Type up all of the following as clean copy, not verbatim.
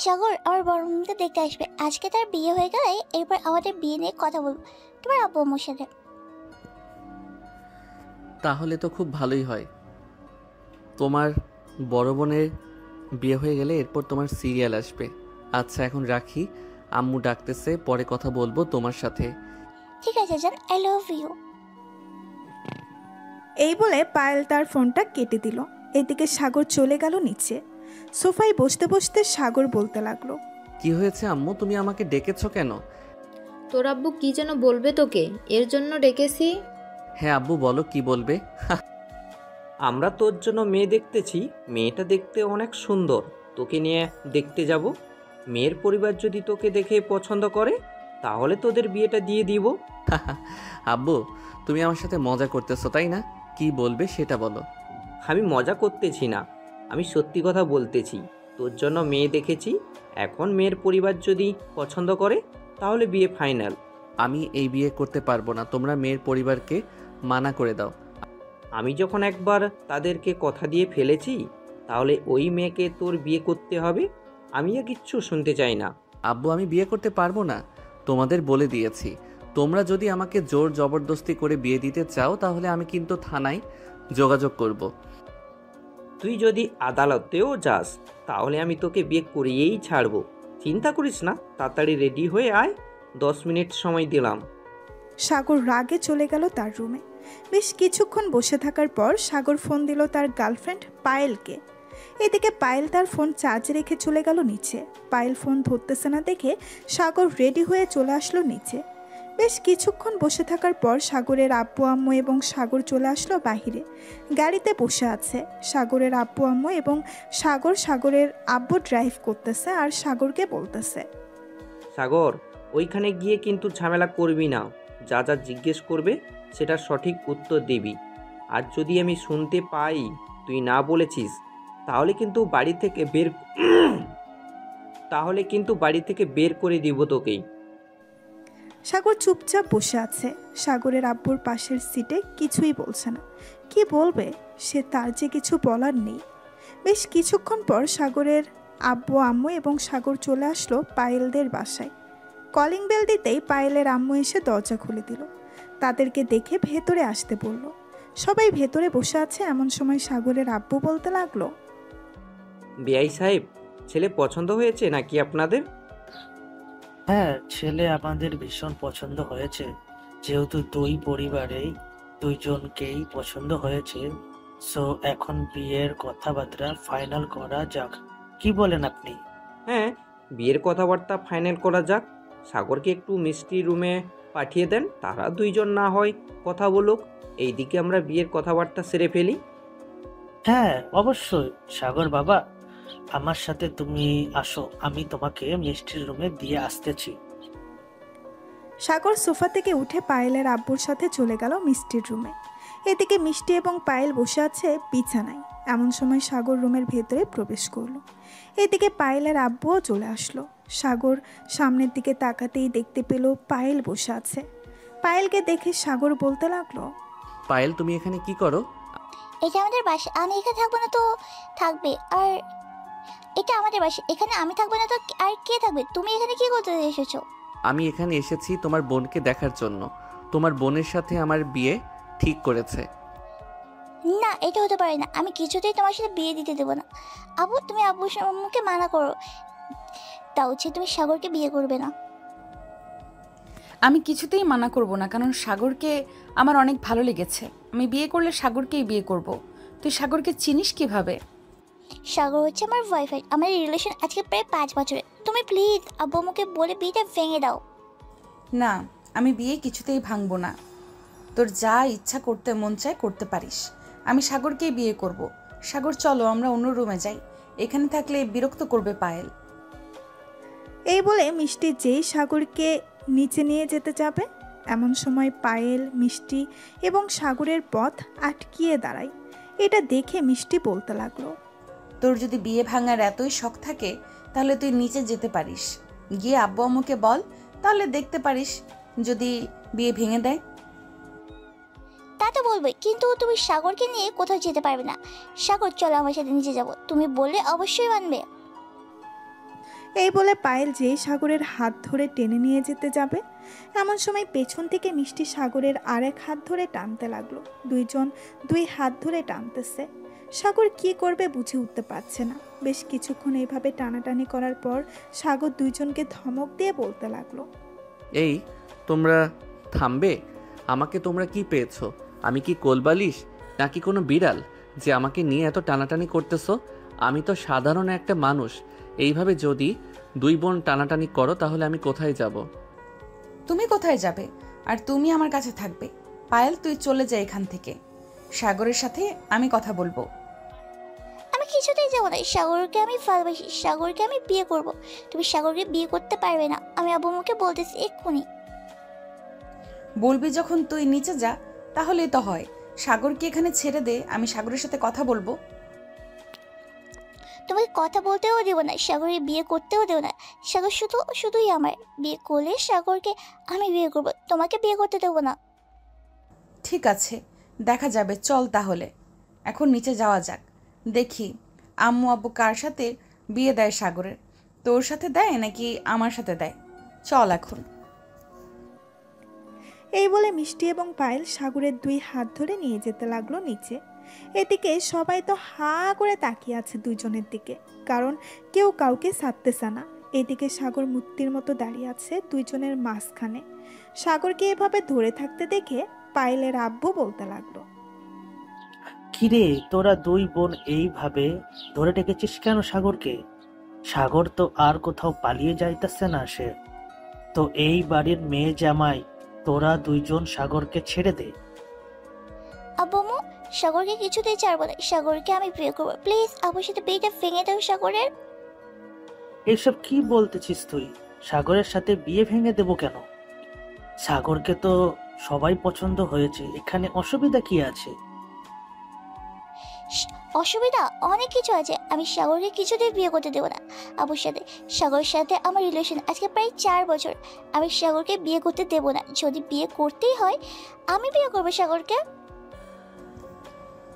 সাগর আমার বড় মামাকে দেখতে আসবে। আজকে তার বিয়ে হয়ে গেলে এরপর আমাদের বিয়ে নিয়ে কথা বলবো তোমার আব্বু আম্মুর সাথে। তাহলে তো খুব ভালোই হয়। তোমার বড় বোনের বিয়ে হয়ে গেলে এরপর তোমার সিরিয়াল আসবে। আচ্ছা এখন রাখি, আম্মু ডাকতেছে, পরে কথা বলবো তোমার সাথে। ঠিক আছে জান, আই লাভ ইউ। এই বলে পায়েল তার ফোনটা কেটে দিল। এদিকে সাগর চলে গেল নিচে। সোফায় বসতে বসতে সাগর বলতে লাগলো, কি হয়েছে আম্মু, তুমি আমাকে ডেকেছো কেন? তোর আব্বু কি যেন বলবে তোকে, এর জন্য ডেকেছি। হ্যাঁ আব্বু বলো, কি বলবে? আমরা তোর জন্য মেয়ে দেখতেছি। মেয়েটা দেখতে অনেক সুন্দর, তোকে নিয়ে দেখতে যাব। মেয়ের পরিবার যদি তোকে দেখে পছন্দ করে তাহলে তোদের বিয়েটা দিয়ে দিব। আব্বু তুমি আমার সাথে মজা করতেছো তাই না? কি বলবে সেটা বলো। আমি মজা করতেছি না, আমি সত্যি কথা বলতেছি। তোর জন্য মেয়ে দেখেছি, এখন মেয়ের পরিবার যদি পছন্দ করে তাহলে বিয়ে ফাইনাল। আমি এই বিয়ে করতে পারবো না, তোমরা মেয়ের পরিবারকে মানা করে দাও। আমি যখন একবার তাদেরকে কথা দিয়ে ফেলেছি তাহলে ওই মেয়েকে তোর বিয়ে করতে হবে। আমি আর কিচ্ছু শুনতে চাই না। আব্বু আমি বিয়ে করতে পারবো না, তোমাদের বলে দিয়েছি। তোমরা যদি আমাকে জোর জবরদস্তি করে বিয়ে দিতে চাও তাহলে আমি কিন্তু থানায় যোগাযোগ করব। তুই যদি আদালতেও যাস তাহলে আমি তোকে বিয়ে করিয়েই ছাড়বো। চিন্তা করিস না, তাড়াতাড়ি রেডি হয়ে আয়, 10 মিনিট সময় দিলাম। সাগর রাগে চলে গেল তার রুমে। বেশ কিছুক্ষণ বসে থাকার পর সাগর ফোন দিল তার গার্লফ্রেন্ড পায়েলকে। এদিকে পায়েল তার ফোন চার্জে রেখে চলে গেল নিচে। পায়েল ফোন ধরতেছে না দেখে সাগর রেডি হয়ে চলে আসলো নিচে। বেশ কিছুক্ষণ বসে থাকার পর সাগরের আব্বু আম্মু এবং সাগর চলে আসলো বাহিরে। গাড়িতে বসে আছে সাগরের আব্বু আম্মু এবং সাগরের আব্বু ড্রাইভ করতেছে আর সাগরকে বলতেছে, সাগর, ওইখানে গিয়ে কিন্তু ঝামেলা করবি না। যা যা জিজ্ঞেস করবে সেটা সঠিক উত্তর দিবি। আর যদি আমি শুনতে পাই তুই না বলেছিস তাহলে কিন্তু বাড়ি থেকে বের করে দিব তোকেই। সাগর চুপচাপ বসে আছে। সাগরের আব্বুর পাশের সিটে কিছুই বলছে না। কি বলবে সে, তার যে কিছু বলার নেই। বেশ কিছুক্ষণ পর সাগরের আব্বু আম্মু এবং সাগর চলে আসলো পায়েলদের বাসায়। কলিং বেল দিতেই পায়েলের আম্মু এসে দরজা খুলে দিল। তাদেরকে দেখে ভেতরে আসতে বলল। সবাই ভেতরে বসে আছে। এমন সময় সাগরের আব্বু বলতে লাগলো, বিআই সাহেব, ছেলে পছন্দ হয়েছে নাকি আপনাদের? হ্যাঁ, ছেলে আমাদের ভীষণ পছন্দ হয়েছে। যেহেতু দুই পরিবারেই দুইজনকেই পছন্দ হয়েছে, সো এখন বিয়ের কথাবার্তা ফাইনাল করা যাক। কি বলেন আপনি? হ্যাঁ, বিয়ের কথাবার্তা ফাইনাল করা যাক। সাগরকে একটু মিষ্টি রুমে পাঠিয়ে দেন, তারা দুইজন না হয় কথা বলুক। এইদিকে আমরা বিয়ের কথাবার্তা সেরে ফেলি। হ্যাঁ অবশ্যই। সাগর বাবা, আমার সাথে তুমি আসো, আমি তোমাকে মিষ্টির রুমে দিয়ে আসতেছি। সাগর সোফা থেকে উঠে পায়েলের আব্বুর সাথে চলে গেল মিষ্টির রুমে। এদিকে মিষ্টি এবং পায়েল বসে আছে বিছানায়। এমন সময় সাগর রুমের ভেতরে প্রবেশ করলো। এদিকে পায়েলের আব্বুও চলে আসলো। সাগর সামনের দিকে তাকাতেই দেখতে পেল পায়েল বসে আছে। পায়েলকে দেখে সাগর বলতে লাগলো, পায়েল তুমি এখানে কি করো? এটা আমাদের বাসা, আমি এখানে থাকবো না তো থাকবে আর এটা আমাদের বাসা, এখানে আমি থাকবো না তো আর কে থাকবে? তুমি এখানে কি করতে এসেছো? আমি এখানে এসেছি তোমার বোনকে দেখার জন্য। তোমার বোনের সাথে আমার বিয়ে ঠিক করেছে। না, এটা হতে পারে না। আমি কিছুতেই তোমার সাথে বিয়ে দিতে দেবো না। আব্বু, তুমি আব্বুর মুখে মানা করো, তা হচ্ছে তুমি সাগরকে বিয়ে করবে না। আমি কিছুতেই মানা করব না, কারণ সাগরকে আমার অনেক ভালো লেগেছে। আমি বিয়ে করলে সাগরকেই বিয়ে করব। তুই সাগরকে চিনিস কিভাবে? সাগর হচ্ছে আমার বয়ফ্রেন্ড। আমাদের রিলেশন আজকে প্রায় 5 বছরের। তুমি প্লিজ আব্বু আম্মুকে বলে বিয়েটা ভেঙে দাও। না, আমি বিয়ে কিছুতেই ভাঙবো না। তোর যা ইচ্ছা করতে মন চায় করতে পারিস। আমি সাগরকেই বিয়ে করব। সাগর চলো আমরা অন্য রুমে যাই, এখানে থাকলে বিরক্ত করবে পায়েল। এই বলে মিষ্টি যেই সাগরকে নিচে নিয়ে যেতে যাবে, এমন সময় পায়েল, মিষ্টি এবং সাগরের পথ আটকিয়ে দাঁড়ায়। এটা দেখে মিষ্টি বলতে লাগলো, তোর যদি বিয়ে ভাঙার এতই শখ থাকে তাহলে তুই নিচে যেতে পারিস, গিয়ে আব্বু আম্মুকে বল, তাহলে দেখতে পারিস যদি বিয়ে ভেঙে দেয়। তা তো বলবোই, কিন্তু তুমি সাগরকে নিয়ে কোথাও যেতে পারবে না। সাগর চলো আমার সাথে নিচে যাব, তুমি বললে অবশ্যই মানবে। এই বলে পায়েল যেই সাগরের হাত ধরে টেনে নিয়ে যেতে যাবে, এমন সময় পেছন থেকে মিষ্টি সাগরের আরেক হাত ধরে টানতে লাগলো। দুইজন দুই হাত ধরে টানতেছে। সাগর কি করবে বুঝে উঠতে পারছে না। বেশ কিছুক্ষণ এইভাবে টানাটানি করার পর সাগর দুইজনকে ধমক দিয়ে বলতে লাগলো, এই তোমরা থামবে? আমাকে তোমরা কি পেয়েছো? আমি কি কোলবালিশ নাকি কোনো বিড়াল যে আমাকে নিয়ে এত টানাটানি করতেছো? আমি তো সাধারণ একটা মানুষ। এইভাবে যদি দুই বোন টানাটানি করো তাহলে আমি কোথায় যাব? তুমি কোথায় যাবে? আর তুমি আমার কাছে থাকবে। পায়েল, তুই চলে যা এখান থেকে। সাগরের সাথে আমি কথা বলবো। আমি কিছুতেই যাবো না। সাগরকে আমি ভালোবাসি, সাগরকে আমি বিয়ে করব। তুমি সাগরকে বিয়ে করতে পারবে না, আমি আব্বু আম্মুকে বলতেছি এক্ষুনি। বলবি যখন তুই নিচে যা, তাহলেই তো হয়। সাগরকে এখানে ছেড়ে দে, আমি সাগরের সাথে কথা বলবো। তোমাকে কথা বলতেও দেবো না, সাগরকে বিয়ে করতেও দেবো না। সাগর শুধুই আমার। বিয়ে করলে সাগরকে আমি বিয়ে করব, তোমাকে বিয়ে করতে দেবো না। ঠিক আছে, দেখা যাবে। চল তাহলে এখন নিচে যাওয়া যাক। দেখি আম্মু আব্বু কার সাথে বিয়ে দেয় সাগরের। তোর সাথে দেয় নাকি আমার সাথে দেয়? চল এখন। এই বলে মিষ্টি এবং পায়েল সাগরের দুই হাত ধরে নিয়ে যেতে লাগলো নিচে। এদিকে সবাই তো হা করে তাকিয়ে আছে দুইজনের দিকে, কারণ কেউ কাউকে ছাড়তেছে না। এদিকে সাগর মূর্তির মতো দাঁড়িয়ে আছে দুইজনের মাঝখানে। সাগরকে এভাবে ধরে থাকতে দেখে পায়েলের আব্বু বলতে লাগলো, কিরে, তোরা দুই বোন এইভাবে ধরে রেখেছিস কেন সাগরকে? সাগর তো আর কোথাও পালিয়ে যাইতেছে না। সে তো এই বাড়ির মেয়ে জামাই। তোরা দুইজন সাগরকে ছেড়ে দে। আব্বু আম্মু, সাগরকে কিছুতেই ছাড়বো না। সাগরকে আমি বিয়ে করবো। প্লিজ আব্বুর সাথে বিয়েটা ভেঙে দাও সাগরের। এইসব কি বলতেছিস তুই? সাগরের সাথে বিয়ে ভেঙে দেবো কেন? সাগরকে তো সবাই পছন্দ হয়েছে, এখানে অসুবিধা কি আছে? অসুবিধা অনেক কিছু আছে। আমি সাগরকে কিছুতেই বিয়ে করতে দেবো না আব্বুর সাথে। সাগরের সাথে আমার রিলেশন আজকে প্রায় 4 বছর। আমি সাগরকে বিয়ে করতে দেবো না। যদি বিয়ে করতেই হয় আমি বিয়ে করবো সাগরকে।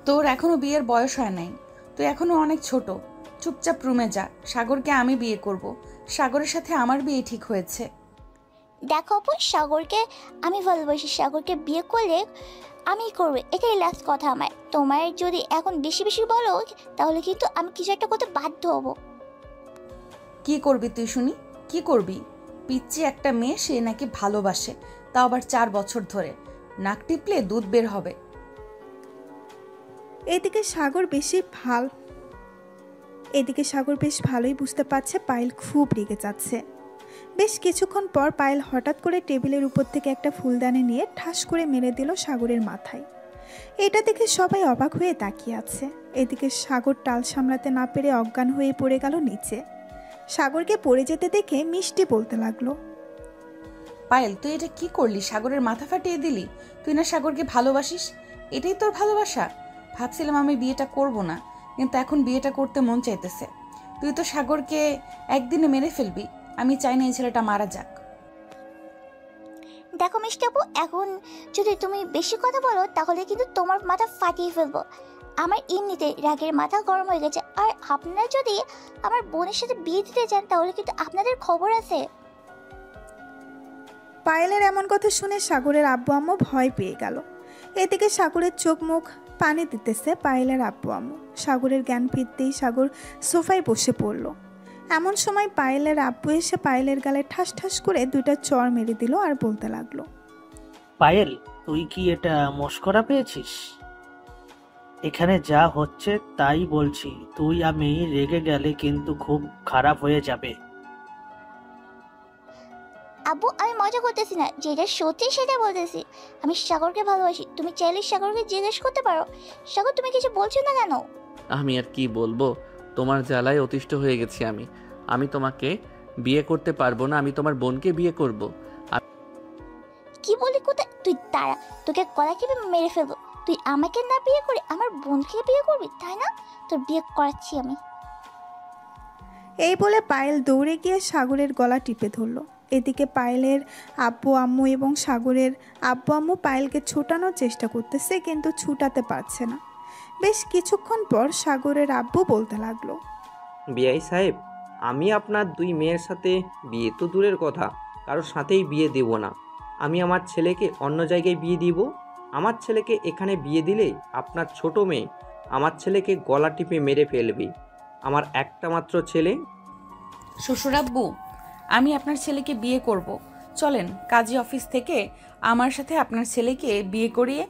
তোর এখনো বিয়ের বয়স হয় নাই, তুই এখনো অনেক ছোট। চুপচাপ রুমে যা। সাগরকে আমি বিয়ে করব। সাগরের সাথে আমার বিয়ে ঠিক হয়েছে। দেখো আপু, সাগরকে আমি ভালোবাসি। সাগরকে বিয়ে করলে আমি করবো, এটাই লাস্ট কথা আমার। তোমার যদি এখন বেশি বেশি বলো তাহলে কিন্তু আমি কিছু একটা করতে বাধ্য হব। কি করবি তুই শুনি? কি করবি? পিচ্চি একটা মেয়ে, সে নাকি ভালোবাসে, তাও আবার 4 বছর ধরে। নাক টিপলে দুধ বের হবে। এদিকে সাগর বেশ ভালোই বুঝতে পারছে পায়েল খুব রেগে যাচ্ছে। বেশ কিছুক্ষণ পর পায়েল হঠাৎ করে টেবিলের উপর থেকে একটা ফুলদানি নিয়ে ঠাস করে মেরে দিল সাগরের মাথায়। এটা দেখে সবাই অবাক হয়ে তাকিয়ে আছে। এদিকে সাগর টাল সামলাতে না পেরে অজ্ঞান হয়ে পড়ে গেল নিচে। সাগরকে পড়ে যেতে দেখে মিষ্টি বলতে লাগলো, পায়েল, তুই এটা কি করলি? সাগরের মাথা ফাটিয়ে দিলি। তুই না সাগরকে ভালোবাসিস? এটাই তোর ভালোবাসা? ভাবছিলাম আমি বিয়েটা করব না, কিন্তু এখন বিয়েটা করতে মন চাইতেছে। তুই তো সাগরকে একদিনে মেরে ফেলবি। আমি চাই না এই ছেলেটা মারা যাক। দেখো মিষ্টি আপু, এখন যদি তুমি বেশি কথা বলো তাহলে কিন্তু তোমার মাথা ফাটিয়ে ফেলবো। আমার এমনিতে রাগের মাথা গরম হয়ে গেছে। আর আপনারা যদি আমার বোনের সাথে বিয়ে দিতে চান তাহলে কিন্তু আপনাদের খবর আছে। পায়েলের এমন কথা শুনে সাগরের আব্বু আম্মু ভয় পেয়ে গেল। এদিকে সাগরের চোখ মুখ পানি দিতেছে পায়েলের আব্বু আম্মু। সাগরের জ্ঞান ফিরতেই সাগর সোফায় বসে পড়ল। এমন সময় পায়েলের আব্বু এসে পায়েলের গালে ঠাস ঠাস করে 2টা চড় মেরে দিল আর বলতে লাগলো, পায়েল, তুই কি এটা মস্করা পেয়েছিস? এখানে যা হচ্ছে তাই বলছি। তুই আমি রেগে গেলে কিন্তু খুব খারাপ হয়ে যাবে। আব্বু, আমি মজা করতেছি না, যেটা সত্যি সেটা বলতেছি। আমি সাগরকে ভালোবাসি। তুমি চাইলে সাগরকে জিজ্ঞেস করতে পারো। সাগর, তুমি কিছু বলছো না কেন? আমি আর কি বলবো? তোমার জ্বালায় অতিষ্ঠ হয়ে গেছি আমি। আমি তোমাকে বিয়ে করতে পারবো না, আমি তোমার বোনকে বিয়ে করব। কি বলি কোথায়? তুই তারা, তোকে গলা কেটে মেরে ফেলবো। তুই আমাকে না বিয়ে করে আমার বোনকে বিয়ে করবি, তাই না? তোর বিয়ে করাচ্ছি আমি। এই বলে পায়েল দৌড়ে গিয়ে সাগরের গলা টিপে ধরল। এদিকে পায়েলের আব্বু আম্মু এবং সাগরের আব্বু আম্মু পায়েলকে ছোটানোর চেষ্টা করতেছে, কিন্তু ছুটাতে পারছে না। বেশ কিছুক্ষণ পর সাগরের আব্বু বলতে লাগলো, বিআই সাহেব, আমি আপনার দুই মেয়ের সাথে বিয়ে তো দূরের কথা, কারোর সাথেই বিয়ে দেব না। আমি আমার ছেলেকে অন্য জায়গায় বিয়ে দিব। আমার ছেলেকে এখানে বিয়ে দিলে আপনার ছোট মেয়ে আমার ছেলেকে গলা টিপে মেরে ফেলবে। আমার একটা মাত্র ছেলে। শ্বশুরাব্বু, আমি আপনার ছেলেকে বিয়ে করব। চলেন কাজী অফিস থেকে আমার সাথে আপনার ছেলেকে বিয়ে করিয়ে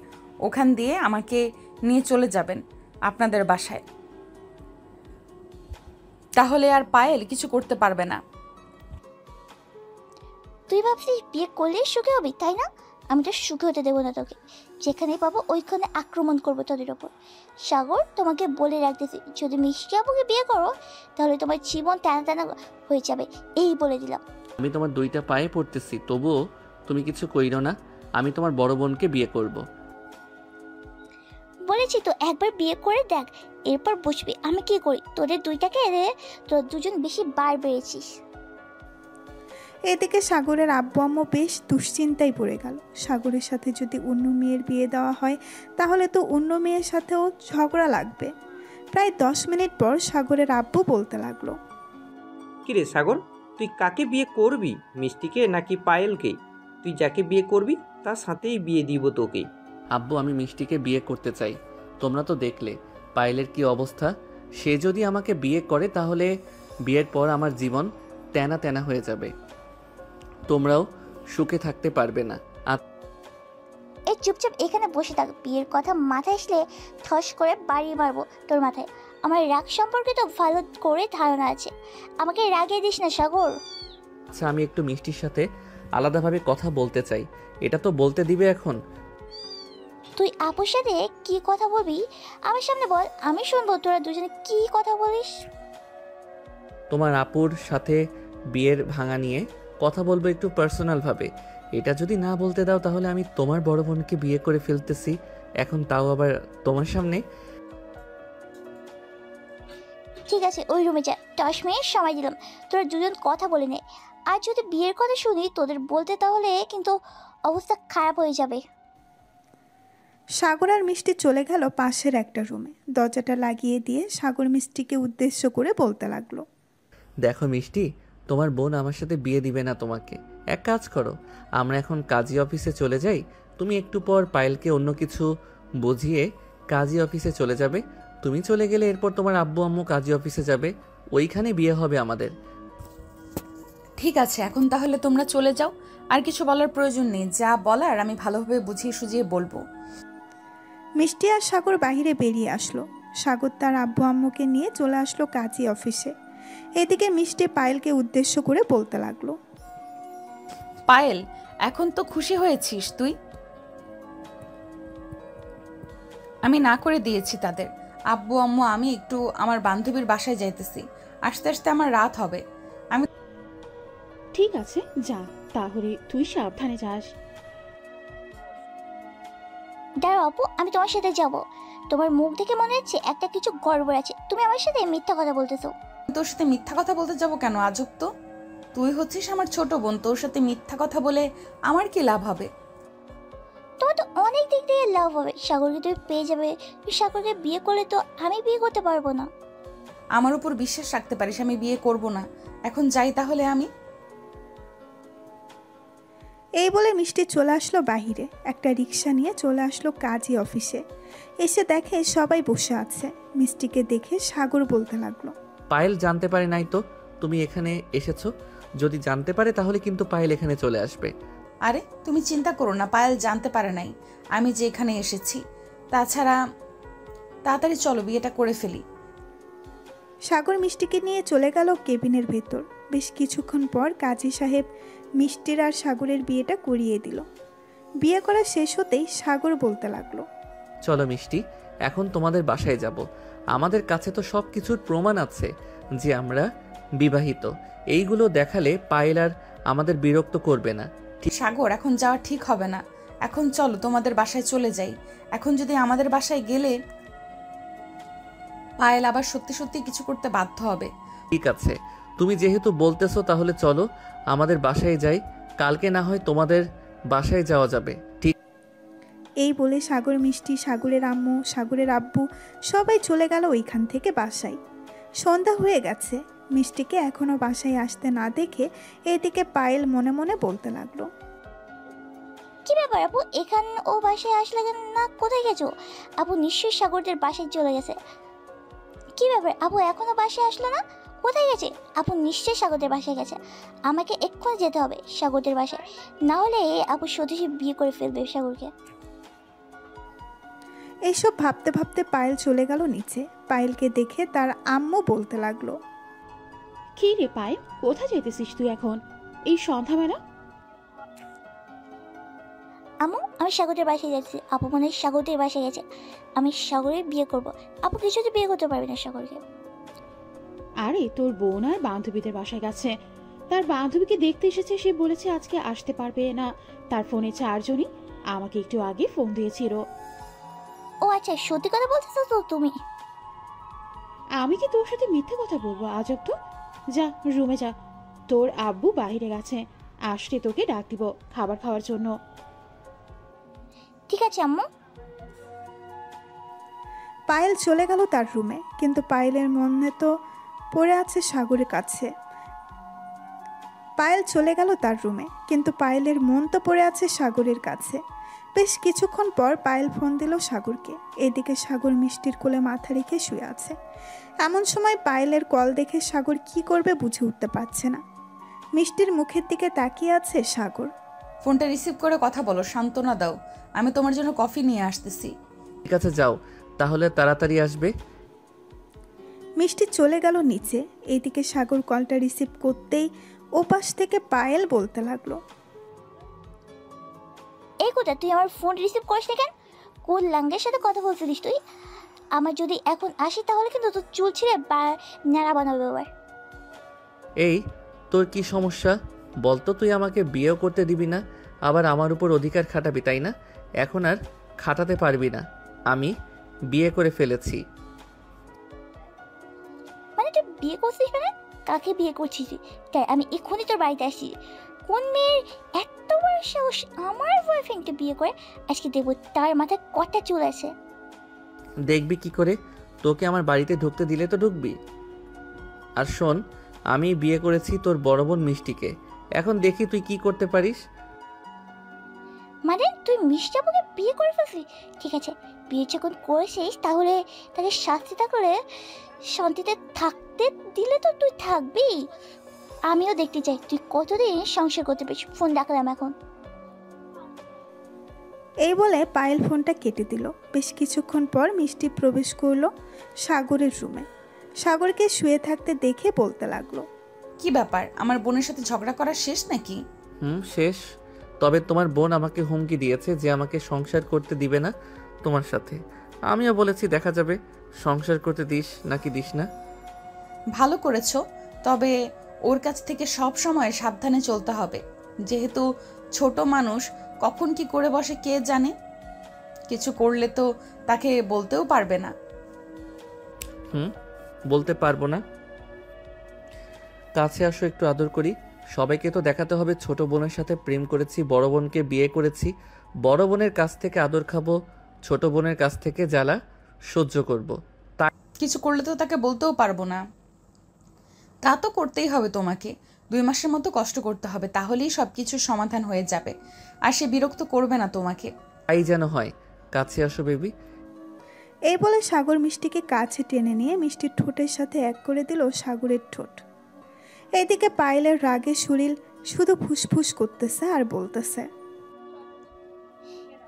ওখান দিয়ে আমাকে নিয়ে চলে যাবেন আপনাদের বাসায়। তাহলে আর পায়েল কিছু করতে পারবে না। তুই ভাবছিস বিয়ে করলেই সুখী হবি, তাই না? আমি তো সুখী হতে দেবো না তোকে। যেখানে পাবো ওইখানে আক্রমণ করবো তোদের ওপর। সাগর, তোমাকে বলে রাখতেছি, যদি মিষ্টি আপুকে বিয়ে করো তাহলে তোমার জীবন টানা টানা হয়ে যাবে, এই বলে দিলাম। আমি তোমার দুইটা পায়ে পড়তেছি, তবুও তুমি কিছু কইরো না। আমি তোমার বড় বোনকে বিয়ে করব। বলেছি তো, একবার বিয়ে করে দেখ, এরপর বুঝবি আমি কি করি। তোদের দুইটাকে এনে তোর দুজন বেশি বার বেড়েছিস। এদিকে সাগরের আব্বু আম্মু বেশ দুশ্চিন্তায় পড়ে গেল। সাগরের সাথে যদি অন্য মেয়ের বিয়ে দেওয়া হয় তাহলে তো অন্য মেয়ের সাথেও ঝগড়া লাগবে। প্রায় 10 মিনিট পর সাগরের আব্বু বলতে লাগলো, কিরে সাগর, তুই কাকে বিয়ে করবি, মিষ্টিকে নাকি পায়েলকে? তুই যাকে বিয়ে করবি তার সাথেই বিয়ে দিব তোকে। আব্বু, আমি মিষ্টিকে বিয়ে করতে চাই। তোমরা তো দেখলে পায়েলের কি অবস্থা। সে যদি আমাকে বিয়ে করে তাহলে বিয়ের পর আমার জীবন তেনা তেনা হয়ে যাবে, তোমরাও সুখে থাকতে পারবে না। আর এই চুপচাপ এখানে বসে থাক। বিয়ের কথা মাথায় আসলে ঠস করে বাড়ি মারবো তোর মাথায়। আমার রাগ সম্পর্কে তো ভালো করে ধারণা আছে, আমাকে রাগিয়ে দিস না সাগর। আচ্ছা, আমি একটু মিষ্টির সাথে আলাদাভাবে কথা বলতে চাই। এটা তো বলতে দিবে এখন? তুই আপুর সাথে কি কথা বলবি আমার সামনে বল, আমি শুনবো তোরা দুজনে কি কথা বলিস। তোমার আপুর সাথে বিয়ের ভাঙা নিয়ে কথা বলবো একটু পার্সোনালভাবে। এটা যদি না বলতে দাও তাহলে আমি তোমার বড় বোনকে বিয়ে করে ফেলতেছি এখন, তাও আবার তোমার সামনে। ঠিক আছে, ওই রুমে যা, 10 মিনিট সময় দিলাম, তোরা দুজন কথা বলে নে। আর যদি বিয়ের কথা শুনি তোদের বলতে তাহলে কিন্তু অবস্থা খারাপ হয়ে যাবে। সাগর আর মিষ্টি চলে গেল পাশের একটা রুমে। দরজাটা লাগিয়ে দিয়ে সাগর মিষ্টিকে উদ্দেশ্য করে বলতে লাগলো, দেখো মিষ্টি, তোমার বোন আমার সাথে বিয়ে দিবে না তোমাকে। এক কাজ করো, আমরা এখন কাজী অফিসে চলে যাই। তুমি একটু পর পায়েলকে অন্য কিছু বুঝিয়ে কাজী অফিসে চলে যাবে। তুমি চলে গেলে এরপর তোমার আব্বু আম্মু কাজী অফিসে যাবে, ওইখানে বিয়ে হবে আমাদের। ঠিক আছে, এখন তাহলে তোমরা চলে যাও। আর কিছু বলার প্রয়োজন নেই, যা বলার আমি ভালোভাবে বুঝিয়ে সুঝিয়ে বলবো। মিষ্টি আর সাগর বাইরে বেরিয়ে আসলো। সাগর তার আব্বু আম্মুকে নিয়ে চলে আসলো কাজী অফিসে। এদিকে মিষ্টি পায়েলকে উদ্দেশ্য করে বলতে লাগলো, পায়েল, এখন তো খুশি হয়েছিস তুই? আমি না করে দিয়েছি তাদের। আব্বু আম্মু, আমি একটু আমার বান্ধবীর বাসায় যাইতেছি, আস্তে আস্তে আমার রাত হবে। ঠিক আছে যা, তাহলে তুই সাবধানে যাস। দাঁড়াও আপু, আমি তোমার সাথে যাব। তোমার মুখ দেখে মনে হচ্ছে একটা কিছু গড়বড় আছে, তুমি আমার সাথে মিথ্যা কথা বলতেছো। তোর সাথে মিথ্যা কথা বলতে যাব কেন? আজব তো, তুই হচ্ছিস আমার ছোট বোন, তোর সাথে মিথ্যা কথা বলে আমার কি লাভ হবে? তোমার তো অনেক দিক থেকে লাভ হবে। সাগরকে তুমি পেয়ে যাবে, সাগরকে বিয়ে করলে তো আমি বিয়ে করতে পারবো না। আমার উপর বিশ্বাস রাখতে পারিস, আমি বিয়ে করব না। এখন যাই তাহলে আমি। এই বলে মিষ্টি চলে আসলো বাহিরে। একটা রিক্সা নিয়ে চলে আসলো কাজী অফিসে। এসে দেখে সবাই বসে আছে। মিষ্টিকে দেখে সাগর বলতে লাগলো, পায়েল জানতে পারে নাই তো তুমি এখানে এসেছো। যদি জানতে পারে তাহলে কিন্তু পায়েল এখানে চলে আসবে। আরে তুমি চিন্তা করো না, পায়েল জানতে পারে নাই আমি যে এখানে এসেছি। তাছাড়া তাড়াতাড়ি চলো, বিয়েটা করে ফেলি। সাগর মিষ্টিকে নিয়ে চলে গেল কেবিনের ভেতর। বেশ কিছুক্ষণ পর কাজী সাহেব মিষ্টির আর সাগরের বিয়েটা করিয়ে দিল। বিয়ে করা শেষ হতেই সাগর বলতে লাগলো, চলো মিষ্টি, এখন তোমাদের বাসায় যাব। আমাদের কাছে তো সব কিছুর প্রমাণ আছে যে আমরা বিবাহিত। এইগুলো দেখালে পায়েল আর আমাদের বিরক্ত করবে না। সাগর, এখন যাওয়া ঠিক হবে না। এখন চলো তোমাদের বাসায় চলে যাই। এখন যদি আমাদের বাসায় গেলে পায়েল আবার সত্যি সত্যি কিছু করতে বাধ্য হবে। ঠিক আছে, তুমি যেহেতু বলতেছো তাহলে চলো আমাদের বাসায় যাই। কালকে না হয় তোমাদের বাসায় যাওয়া যাবে। ঠিক। এই বলে সাগর মিষ্টি, সাগরের আম্মু, সাগরের আব্বু সবাই চলে গেল ওইখান থেকে বাসায়। সন্ধ্যা হয়ে গেছে। মিষ্টিকে এখনও বাসায় আসতে না দেখে এদিকে পায়েল মনে মনে বলতে লাগলো। কি ব্যাপার আপু, এখান ও বাসায় আসলে কেন না? কোথায় গেছো? আপু নিশ্চয়ই সাগরদের বাসায় চলে গেছে। কি ব্যাপার আপু, এখনো বাসায় আসলো না? কোথায় গেছে? আপু নিশ্চয়ই সাগরদের বাসায় গেছে। আমাকে এক্ষুনি যেতে হবে সাগরদের বাসায়, না হলে আপু সত্যি বিয়ে করে ফেলবে সাগরকে। এইসব ভাবতে ভাবতে পায়েল চলে গেল নিচে। পায়েলকে দেখে তার আম্মু বলতে লাগলো। কি রে পায়েল, কোথায় যেতেছিস তুই এখন এই সন্ধ্যাবেলা? আম্মু, আমি সাগরের বাসায় যাচ্ছি। আপু মনে হয় সাগরদের বাসায় গেছে। আমি সাগরের বিয়ে করব। আপু কিছুতে বিয়ে করতে পারবে না সাগরকে। আরে তোর বোন আর বান্ধবীদের বাসায় গেছে, তার বান্ধবীকে দেখতে এসেছে। সে বলেছে আজকে আসতে পারবে না, তার ফোনে চার্জও নেই। আমাকে একটু আগে ফোন দিয়েছিল। ও আচ্ছা, সত্যি কথা বলতেছো তো তুমি? আমি কি তোর সাথে মিথ্যে কথা বলবো? আজব তো। যা রুমে যা, তোর আব্বু বাইরে গেছে, আসলে তোকে ডাক দিব খাবার খাওয়ার জন্য। ঠিক আছে আম্মু। পায়েল চলে গেল তার রুমে, কিন্তু পায়েলের মনে তো পড়ে আছে সাগরের কাছে। পায়েল চলে গেল তার রুমে, কিন্তু পায়েলের মন তো পড়ে আছে সাগরের কাছে। বেশ কিছুক্ষণ পর পায়েল ফোন দিল সাগরকে। এদিকে সাগর মিষ্টির কোলে মাথা রেখে শুয়ে আছে। এমন সময় পায়েলের কল দেখে সাগর কি করবে বুঝে উঠতে পারছে না। মিষ্টির মুখের দিকে তাকিয়ে আছে সাগর। ফোনটা রিসিভ করে কথা বলো, সান্ত্বনা দাও। আমি তোমার জন্য কফি নিয়ে আসতেছি। ঠিক আছে যাও, তাহলে তাড়াতাড়ি আসবে। মিষ্টি চলে গেল নিচে। এইদিকে সাগর কলটা রিসিভ করতেই ওপাশ থেকে পায়েল বলতে লাগলো। এই কোথা, তুই আমার ফোন রিসিভ করিস না কেন? কোন লাঙ্গের সাথে কথা বলছিলিস তুই? আমার যদি এখন আসি তাহলে কিন্তু তোর চুল ছিঁড়ে ন্যাড়া বানাবে আবার। এই তোর কি সমস্যা বলতো? তুই আমাকে বিয়েও করতে দিবি না, আবার আমার উপর অধিকার খাটাবি, তাই না? এখন আর খাটাতে পারবি না। আমি বিয়ে করে ফেলেছি। মানে তুই বিয়ে করছিস? মানে কাকে বিয়ে করছিস তুই? তাই আমি এক্ষুনি তোর বাড়িতে আসি। কোন মেয়ের এত বড় সাহস আমার বয়ফ্রেন্ডকে বিয়ে করে? আজকে দেখবো তার মাথায় কটা চুল আছে। দেখবি কি করে? তোকে আমার বাড়িতে ঢুকতে দিলে তো ঢুকবি। আর শোন, আমি বিয়ে করেছি তোর বড় বোন মিষ্টিকে। এখন দেখি তুই কি করতে পারিস। মানে তুই মিষ্টাপুকে বিয়ে করে ফেলছিস? ঠিক আছে, বিয়ে যখন করেছিস তাহলে তাকে শাস্তিটা করে শান্তিতে থাকতে দিলে তো তুই থাকবি। আমিও দেখতে চাই তুই কতদিন সংসার করতে পারিস। ফোন রাখলাম এখন। এই বলে পায়েল ফোনটা কেটে দিল। বেশ কিছুক্ষণ পর মিষ্টি প্রবেশ করলো সাগরের রুমে। সাগরকে শুয়ে থাকতে দেখে বলতে লাগলো। কি ব্যাপার, আমার বোনের সাথে ঝগড়া করা শেষ নাকি? শেষ। তবে তোমার বোন আমাকে হুমকি দিয়েছে যে আমাকে সংসার করতে দিবে না তোমার সাথে। আমিও বলেছি দেখা যাবে সংসার করতে দিস নাকি দিস না। ভালো করেছো, তবে ওর কাছ থেকে সব সময় সাবধানে চলতে হবে। যেহেতু ছোট মানুষ, কখন কি করে বসে কে জানে। কিছু করলে তো তাকে বলতেও পারবে না। বলতে পারবো না। কাছে আসো, একটু আদর করি। সবাইকে তো দেখাতে হবে ছোট বোনের সাথে প্রেম করেছি, বড় বোনকে বিয়ে করেছি। বড় বোনের কাছ থেকে আদর খাবো, ছোট বোনের কাছ থেকে জ্বালা সহ্য করব। কিছু করলে তো তাকে বলতেও পারবো না। তা তো করতেই হবে তোমাকে। 2 মাসের মতো কষ্ট করতে হবে, তাহলেই সবকিছুর সমাধান হয়ে যাবে। আর সে বিরক্ত করবে না তোমাকে। তাই যেন হয়। কাছে আসো বেবি। এই বলে সাগর মিষ্টিকে কাছে টেনে নিয়ে মিষ্টির ঠোঁটের সাথে এক করে দিল সাগরের ঠোঁট। এইদিকে পায়েলের রাগে শরীর শুধু ফুসফুস করতেছে আর বলতেছে,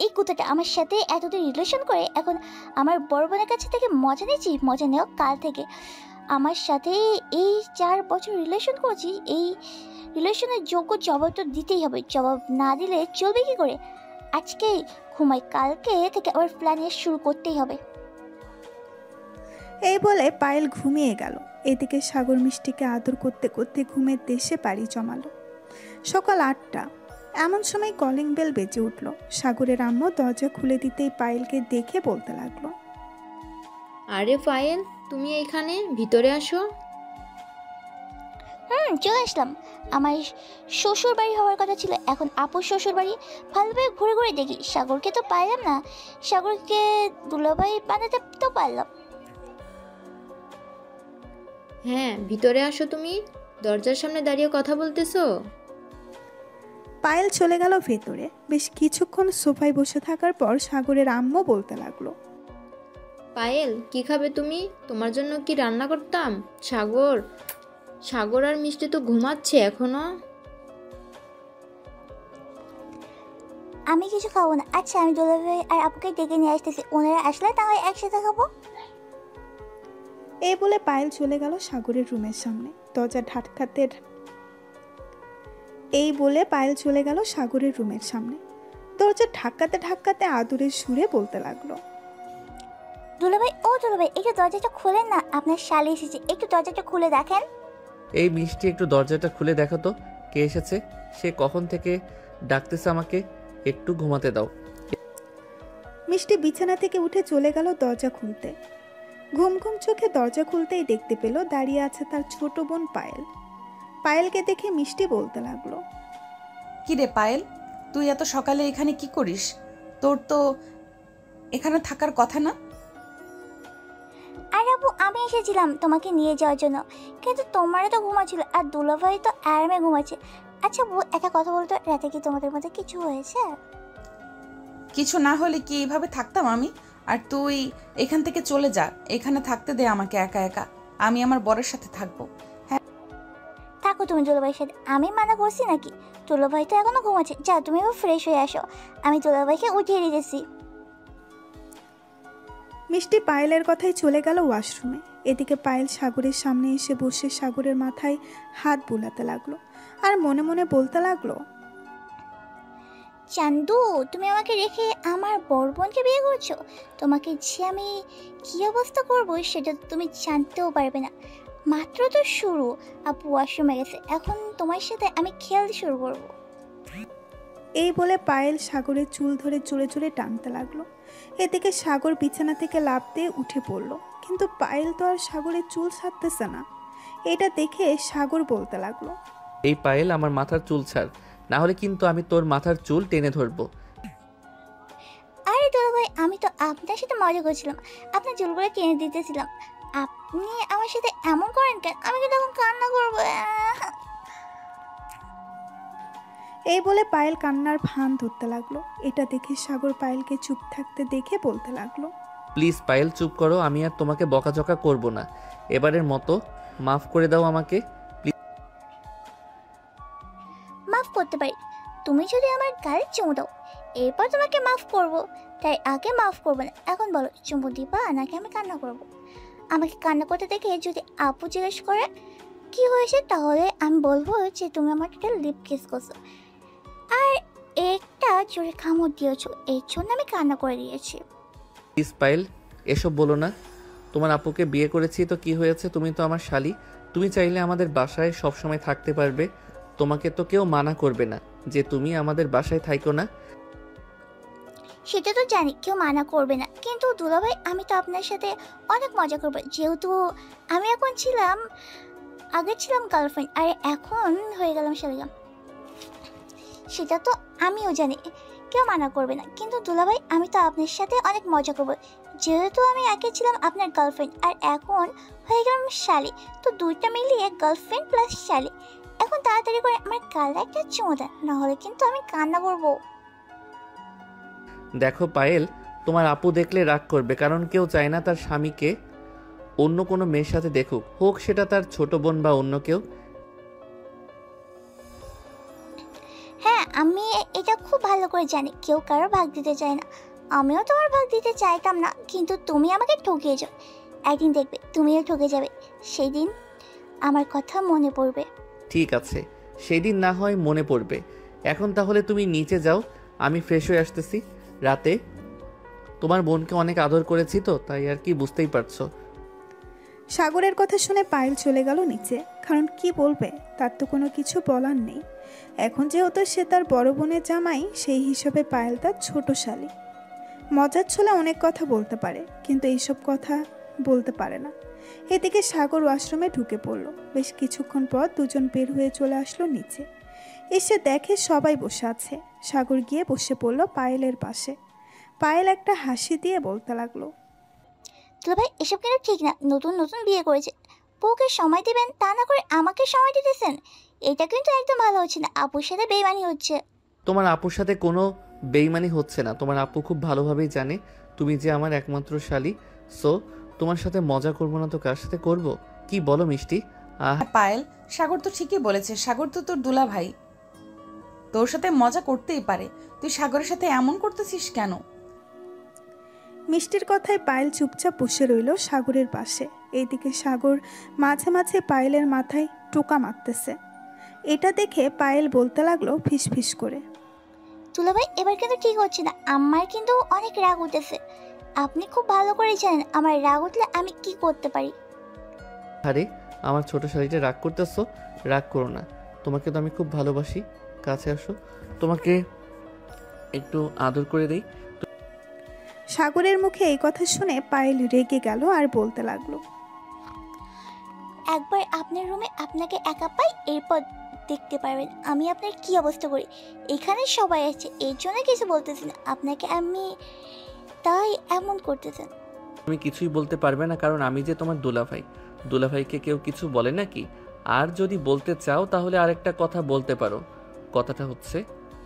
এই কুত্তাটা আমার সাথে এতদিন রিলেশন করে এখন আমার বড় বোনের কাছে থেকে মজা নিয়েছি। মজা নেও কাল থেকে। আমার সাথে এই 4 বছর রিলেশন করছি, এই রিলেশনের যোগ্য জবাব তো দিতেই হবে। জবাব না দিলে চলবে কি করে? আজকে ঘুমাই, কালকে থেকে আবার প্ল্যানিং শুরু করতেই হবে। এই বলে পায়েল ঘুমিয়ে গেল। এদিকে সাগর মিষ্টিকে আদর করতে করতে ঘুমের দেশে পাড়ি জমালো। সকাল 8টা। এমন সময় কলিং বেল বেজে উঠল। সাগরের আম্মু দরজা খুলে দিতেই পায়েলকে দেখে বলতে লাগলো। আরে পায়েল, তুমি এখানে ভিতরে আসো। চলে আসলাম। আমার শ্বশুর বাড়ি হওয়ার কথা ছিল, এখন আপুর শ্বশুর বাড়ি। ভালোভাবে ঘুরে ঘুরে দেখি। সাগরকে তো পাইলাম না, সাগরকে দুলাভাই বানাতে তো পারলাম। হ্যাঁ, ভিতরে আসো। তুমি দরজার সামনে দাঁড়িয়ে কথা বলতেছো? পায়েল চলে গেল ভেতরে। বেশ কিছুক্ষণ সোফায় বসে থাকার পর সাগরের আম্মু বলতে লাগলো, পায়েল, কি খাবে তুমি? তোমার জন্য কি রান্না করতাম? সাগর সাগর আর মিষ্টি তো ঘুমাচ্ছে এখনো। আমি কিছু খাবো না। আচ্ছা, আমি দুলাভাই আর আপুকে ডেকে নিয়ে আসতেছি, ওনারা আসলে তাহলে একসাথে খাবো। এই বলে পায়েল চলে গেল সাগরের রুমের সামনে। দরজা ধাক্কাতে সাগরের রুমের সামনে। দরজা ধাক্কাতে ধাক্কাতে আদুরের সুরে বলতে লাগলো, দুলাভাই, ও দুলাভাই, একটু দরজাটা খুলেন না, আপনার শালি এসেছে, একটু দরজাটা খুলে দেখেন। এই মিষ্টি, একটু দরজাটা খুলে দেখো তো কে এসেছে। সে কখন থেকে ডাকতেছে আমাকে, একটু ঘুমাতে দাও। মিষ্টি বিছানা থেকে উঠে চলে গেল দরজা খুলতে। ঘুম ঘুম চোখে দরজা খুলতেই দেখতে পেল দাঁড়িয়ে আছে তার ছোট বোন পায়েল। পায়েলকে দেখে মিষ্টি বলতে লাগলো, কি রে পায়েল, তুই এত সকালে এখানে কি করিস? তোর তো এখানে থাকার কথা না। আর আপু, আমি এসেছিলাম তোমাকে নিয়ে যাওয়ার জন্য, কিন্তু তোমারও তো ঘুমাচ্ছিল আর দুলাভাই তো আরামে ঘুমাচ্ছে। আচ্ছা বউ, একটা কথা বলতো, রাতে কি তোমাদের মধ্যে কিছু হয়েছে? কিছু না হলে কি এইভাবে থাকতাম আমি? আর তুই এখান থেকে চলে যা, এখানে থাকতে দে আমাকে একা একা। আমি আমার বরের সাথে থাকবো। থাকো তুমি দুলাভাইয়ের সাথে, আমি মানা করছি নাকি? দুলাভাই তো এখনো ঘুমাচ্ছে, যা তুমি এবার ফ্রেশ হয়ে আসো, আমি দুলাভাইকে উঠিয়ে দিতেছি। মিষ্টি পায়েলের কথাই চলে গেল ওয়াশরুমে। এদিকে পায়েল সাগরের সামনে এসে বসে সাগরের মাথায় হাত বুলাতে লাগলো আর মনে মনে বলতে লাগলো, চান্দু, তুমি আমাকে রেখে আমার বড় বোনকে বিয়ে করছো? তোমাকে যে আমি কী অবস্থা করবো সেটা তো তুমি জানতেও পারবে না। মাত্র তো শুরু, আপু ওয়াশরুমে গেছে, এখন তোমার সাথে আমি খেলতে শুরু করবো। এই বলে পায়েল সাগরের চুল ধরে জোরে জোরে টানতে লাগলো। এদিকে সাগর বিছানা থেকে লাফ দিয়ে উঠে পড়ল, কিন্তু পায়েল তো আর সাগরের চুল ছাড়তেছে না। এটা দেখে সাগর বলতে লাগলো, এই পায়েল, আমার মাথার চুল ছাড়, না হলে কিন্তু আমি তোর মাথার চুল টেনে ধরবো। আরে দুলাভাই, আমি তো আপনার সাথে মজা করছিলাম, আপনার চুলগুলো টেনে দিতেছিলাম, আপনি আমার সাথে এমন করেন কেন? আমি কি তখন কান্না করবো? এই বলে পায়েল কান্নার ভান ধরতে লাগলো। এটা দেখে সাগর পায়েলকে চুপ থাকতে দেখে বলতে লাগলো, প্লিজ পায়েল, চুপ করো, আমি আর তোমাকে বকাঝকা করব না। এবারের মতো মাফ করে দাও আমাকে। মাফ করতে পারি, তুমি যদি আমার গায়ে চুমু দাও, এরপর তোমাকে মাফ করব। তাই আগে মাফ করবো না। এখন বলো, চুমু দিবা নাকি আমি কান্না করব? আমাকে কান্না করতে দেখে যদি আপু জিজ্ঞেস করে কি হয়েছে, তাহলে আমি বলবো যে তুমি আমাকে একটা লিপ কিস করছো আর একটা জোরে কামড় দিয়েছো, এর জন্য আমি কান্না করে দিয়েছি। প্লিজ পায়েল, এসব বলো না। তোমার আপুকে বিয়ে করেছি তো কি হয়েছে, তুমি তো আমার শালি। তুমি চাইলে আমাদের বাসায় সবসময় থাকতে পারবে, তোমাকে তো কেউ মানা করবে না যে তুমি আমাদের বাসায় থাইকো না। সেটা তো জানি কেউ মানা করবে না, কিন্তু দুলাভাই, আমি তো আপনার সাথে অনেক মজা করবো, যেহেতু আমি আগে ছিলাম গার্লফ্রেন্ড আর এখন হয়ে গেলাম শালিগাম। সেটা তো আমিও জানি কেউ মানা করবে না, কিন্তু দুলাভাই, আমি তো আপনার সাথে অনেক মজা করবো, যেহেতু আমি আগে ছিলাম আপনার গার্লফ্রেন্ড আর এখন হয়ে গেলাম শালি, তো দুইটা মিলিয়ে গার্লফ্রেন্ড প্লাস শালি। এখন তাড়াতাড়ি করে আমার গালে একটা চুমু দেন, নাহলে কিন্তু আমি কান্না করবো। দেখো পায়েল, তোমার আপু দেখলে রাগ করবে, কারণ কেউ চায় না তার স্বামীকে অন্য কোনো মেয়ের সাথে দেখুক, হোক সেটা তার ছোট বোন বা অন্য কেউ। হ্যাঁ, আমি এটা খুব ভালো করে জানি কেউ কারো ভাগ দিতে চায় না, আমিও তোমার ভাগ দিতে চাইতাম না, কিন্তু তুমি আমাকে ঠকিয়েছো। একদিন দেখবে তুমিও ঠকে যাবে, সেই দিন আমার কথা মনে পড়বে। ঠিক আছে, সেই দিন না হয় মনে পড়বে। এখন তাহলে তুমি নিচে যাও, আমি ফ্রেশ হয়ে আসতেছি। রাতে তোমার বোনকে অনেক আদর করেছি তো, তাই আর কি, বুঝতেই পারছো। সাগরের কথা শুনে পায়েল চলে গেল নিচে, কারণ কি বলবে, তার তো কোনো কিছু বলার নেই। এখন যেহেতু সে তার বড় বোনের জামাই, সেই হিসাবে পায়েল তার ছোট শালি। মজার ছলে অনেক কথা বলতে পারে, কিন্তু এইসব কথা বলতে পারে না। এদিকে সাগর ওয়াশরুমে ঢুকে পড়ল। বেশ কিছুক্ষণ পর দুজন বের হয়ে চলে আসলো নিচে। এসে দেখে সবাই বসে আছে। সাগর গিয়ে বসে পড়ল পায়েলের পাশে। পায়েল একটা হাসি দিয়ে বলতে লাগলো, দুলাভাই, এসব কিন্তু ঠিক না, নতুন নতুন বিয়ে করেছে, আপুকে সময় দিবেন, তা না করে আমাকে সময় দিতেছেন। এটা কিন্তু একদম ভালো হচ্ছে না, আপুর সাথে বেইমানি হচ্ছে। তোমার আপুর সাথে কোনো বেইমানি হচ্ছে না। তোমার আপু খুব ভালোভাবেই জানে তুমি যে আমার একমাত্র শালী। সো তোমার সাথে মজা করবো না তো কার সাথে করব? কি বলো মিষ্টি? পায়েল, সাগর তো ঠিকই বলেছে, সাগর তো তোর দুলা ভাই, তোর সাথে মজা করতেই পারে। তুই সাগরের সাথে এমন করতেছিস কেন? মিষ্টির কথায় পায়েল চুপচাপ বসে রইল সাগরের পাশে। এইদিকে সাগর মাঝে মাঝে পায়েলের মাথায় টোকা মারতেছে। এটা দেখে পায়েল বলতে লাগলো ফিসফিস করে, দুলাভাই এবার কিন্তু ঠিক হচ্ছে না, আমার কিন্তু অনেক রাগ উঠেছে। আপনি খুব ভালো করে জানেন আমার রাগ উঠলে আমি কি করতে পারি। আরে আমার ছোট শাড়িটা রাগ করতেছো? রাগ করো না, তোমাকে তো আমি খুব ভালোবাসি। কাছে আসো, তোমাকে একটু আদর করে দেই। সাগরের মুখে এই কথা শুনে পায়েল রেগে গেল আর বলতে লাগলো, একবার আপনার রুমে আপনাকে একা পাই, এরপর দেখতে পারবেন আমি আপনার কি অবস্থা করি। এখানে সবাই আছে, এর জন্য কিছু বলতেছি না আপনাকে আমি, তাই এমন করতেছেন। তুমি কিছুই বলতে পারবে না, কারণ আমি যে তোমার দুলাভাই। দুলাভাইকে কেউ কিছু বলে নাকি? আর যদি বলতে চাও তাহলে আরেকটা কথা বলতে পারো। কথাটা হচ্ছে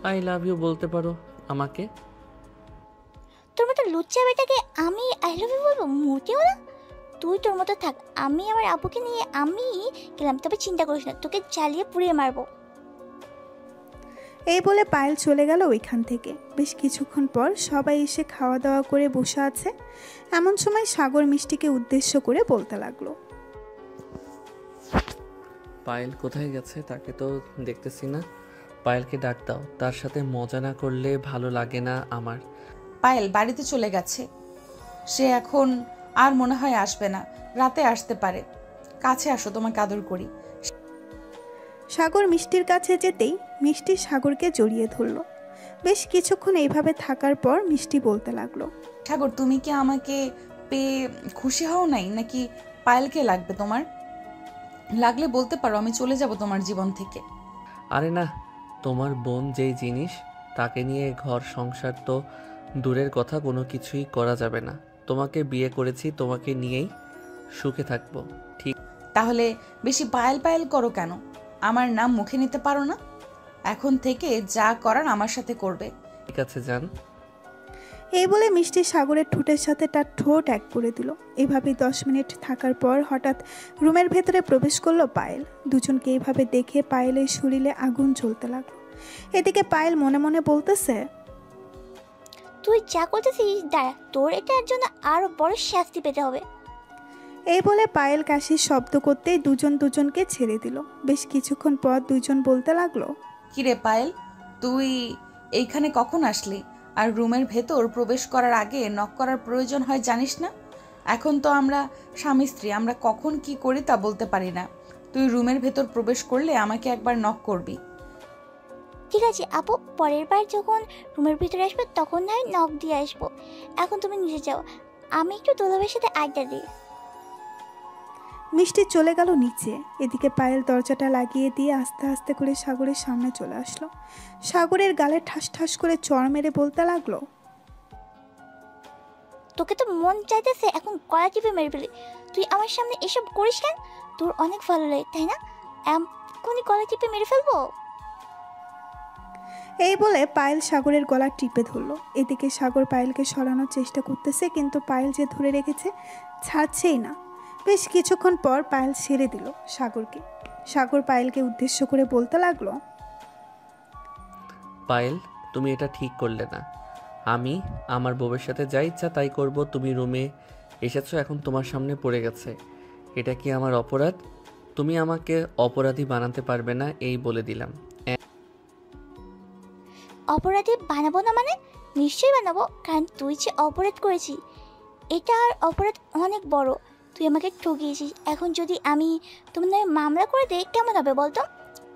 আই লাভ ইউ বলতে পারো আমাকে। তোর মতো লুচ্চা বেটাকে আমি আই লাভ ইউ বলবো? মোটেও না। তুই তোর মতো থাক, আমি আমার আপুকে নিয়ে আমি গেলাম, তবে চিন্তা করিস না, তোকে জ্বালিয়ে পুড়িয়ে মারবো। এই বলে পায়েল চলে গেল ওইখান থেকে। বেশ কিছুক্ষণ পর সবাই এসে খাওয়া দাওয়া করে বসে আছে। এমন সময় সাগর মিষ্টিকে উদ্দেশ্য করে বলতে লাগলো, পায়েল কোথায় গেছে? তাকে তো দেখতেছি না। পায়েলকে ডাক দাও, তার সাথে মজা না করলে ভালো লাগে না আমার। পায়েল বাড়িতে চলে গেছে, সে এখন আর মনে হয় আসবে না, রাতে আসতে পারে। কাছে আসো, তোমাকে আদর করি। সাগর মিষ্টির কাছে যেতেই মিষ্টি সাগরকে জড়িয়ে ধরল। বেশ কিছুক্ষণ এইভাবে থাকার পর মিষ্টি বলতে লাগলো, সাগর, তুমি কি আমাকে পেয়ে খুশি হও নাই, নাকি পায়েলকে লাগবে তোমার? লাগলে বলতে পারো, আমি চলে যাব তোমার জীবন থেকে। আরে না, তোমার বোন যেই জিনিস তাকে নিয়ে ঘর সংসার তো দূরের কথা, কোনো কিছুই করা যাবে না। তোমাকে বিয়ে করেছি, তোমাকে নিয়েই সুখে থাকবো। ঠিক তাহলে বেশি পায়েল পায়েল করো কেন? আমার নাম মুখে নিতে পারো না? এখন থেকে যা করার আমার সাথে করবে। ঠিক আছে জান। এই বলে মিষ্টি সাগরের ঠোঁটের সাথে তার ঠোঁট এক করে দিল। এভাবেই 10 মিনিট থাকার পর হঠাৎ রুমের ভেতরে প্রবেশ করলো পায়েল। দুজনকে এইভাবে দেখে পায়েলের শরীরে আগুন জ্বলতে লাগলো। এদিকে পায়েল মনে মনে বলতেছে, তুই যা করতেছিস দাঁড়া, তোর এটার জন্য আরো বড় শাস্তি পেতে হবে। এই বলে পায়েল কাশির শব্দ করতেই দুজন দুজনকে ছেড়ে দিল। বেশ কিছুক্ষণ পর দুজন বলতে লাগলো, কিরে পায়েল, তুই এইখানে কখন আসলি? আর রুমের ভেতর প্রবেশ করার আগে নক করার প্রয়োজন হয় জানিস না? এখন তো আমরা স্বামী স্ত্রী, আমরা কখন কি করি তা বলতে পারি না। তুই রুমের ভেতর প্রবেশ করলে আমাকে একবার নক করবি। ঠিক আছে আপু, পরের বার যখন রুমের ভিতরে আসবে তখন না হয় নক দিয়ে আসবো। এখন তুমি নিচে যাও, আমি একটু দুলাভাইয়ের সাথে আড্ডা দিই। মিষ্টি চলে গেল নিচে। এদিকে পায়েল দরজাটা লাগিয়ে দিয়ে আস্তে আস্তে করে সাগরের সামনে চলে আসলো। সাগরের গালে ঠাস ঠাস করে চড় মেরে বলতে লাগলো, তোকে তো মন চাইতেছে এখন গলা টিপে মেরে ফেলি। তুই আমার সামনে এসব করিস কেন? তোর অনেক ভালো লাগে তাই না? এখনই গলা টিপে মেরে ফেলবো। এই বলে পায়েল সাগরের গলা টিপে ধরলো। এদিকে সাগর পায়েলকে সরানোর চেষ্টা করতেছে, কিন্তু পায়েল যে ধরে রেখেছে ছাড়ছেই না। বেশ কিছুক্ষণ পর পায়েল ছেড়ে দিল সাগরকে। সাগর পায়েলকে উদ্দেশ্য করে বলতে লাগলো, পায়েল, তুমি এটা ঠিক করলে না। আমি আমার বউয়ের সাথে যা ইচ্ছা তাই করব। তুমি রুমে এসেছো, এখন তোমার সামনে পড়ে গেছে। এটা কি আমার অপরাধ? তুমি আমাকে অপরাধী বানাতে পারবে না, এই বলে দিলাম। অপরাধী বানাবো না মানে? নিশ্চয়ই বানাবো, কারণ তুই যে অপরাধ করেছিস এটা আর অপরাধ অনেক বড়। তুই আমাকে ঠকিয়েছিস। এখন যদি আমি তোমার নামে মামলা করে দিই কেমন হবে বলতো?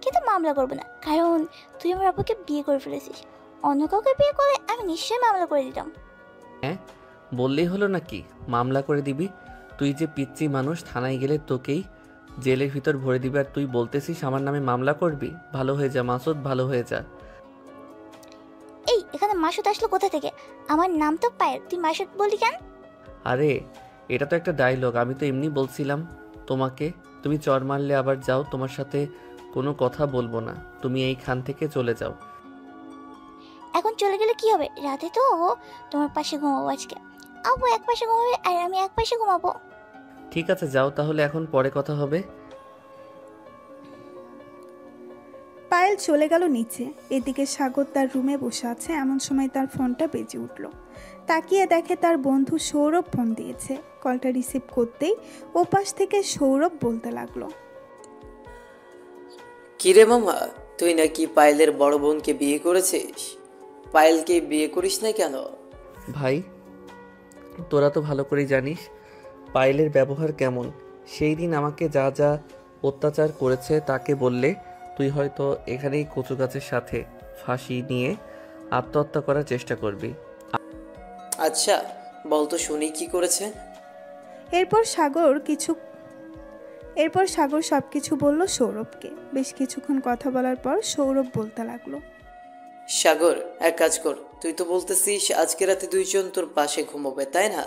কিন্তু মামলা করবো না, কারণ তুই আমার আপুকে বিয়ে করে ফেলেছিস। অন্য কাউকে বিয়ে করলে আমি নিশ্চয়ই মামলা করে দিতাম। হ্যাঁ, বললেই হলো নাকি মামলা করে দিবি? তুই যে পিচ্চি মানুষ, থানায় গেলে তোকেই জেলের ভিতর ভরে দিবে, আর তুই বলতেছিস আমার নামে মামলা করবি? ভালো হয়ে যা মাসুদ, ভালো হয়ে যা। এই এখানে মাসুদ আসলো কোথা থেকে? আমার নাম তো পায়েল, তুই মাসুদ বলি কেন? আরে এটা তো একটা ডায়লগ, আমি তো এমনি বলছিলাম তোমাকে। তুমি চর মারলে আবার যাও, তোমার সাথে কোনো কথা বলবো না, তুমি এইখান থেকে চলে যাও। এখন চলে গেলে কি হবে? রাতে তো তোমার পাশে ঘুমাবো আজকে। আব্বু এক পাশে ঘুমাবে আর আমি এক পাশে ঘুমাবো। ঠিক আছে যাও তাহলে, এখন পরে কথা হবে। পায়েল চলে গেল নিচে। এদিকে সাগর তার রুমে বসে আছে, এমন সময় তার ফোনটা বেজে উঠল। তাকিয়ে দেখে তার বন্ধু সৌরভ ফোন দিয়েছে। কলটা রিসিভ করতেই ওপাশ থেকে সৌরভ বলতে লাগলো, কিরে মামা, তুই নাকি পায়েলের বড় বোনকে বিয়ে করেছিস? পায়েলকে বিয়ে করিস না কেন? ভাই তোরা তো ভালো করেই জানিস পায়েলের ব্যবহার কেমন। সেই দিন আমাকে যা যা অত্যাচার করেছে তাকে বললে তুই হয়তো এখানেই কচু গাছের সাথে ফাঁসি নিয়ে আত্মহত্যা করার চেষ্টা করবি। আচ্ছা বলতো শুনি কি করেছে। এরপর সাগর সবকিছু বলল সৌরভকে। বেশ কিছুক্ষণ কথা বলার পর সৌরভ বলতে লাগলো, সাগর এক কাজ কর, তুই তো বলতেছিস আজকে রাতে দুইজন তোর পাশে ঘুমোবে, তাই না?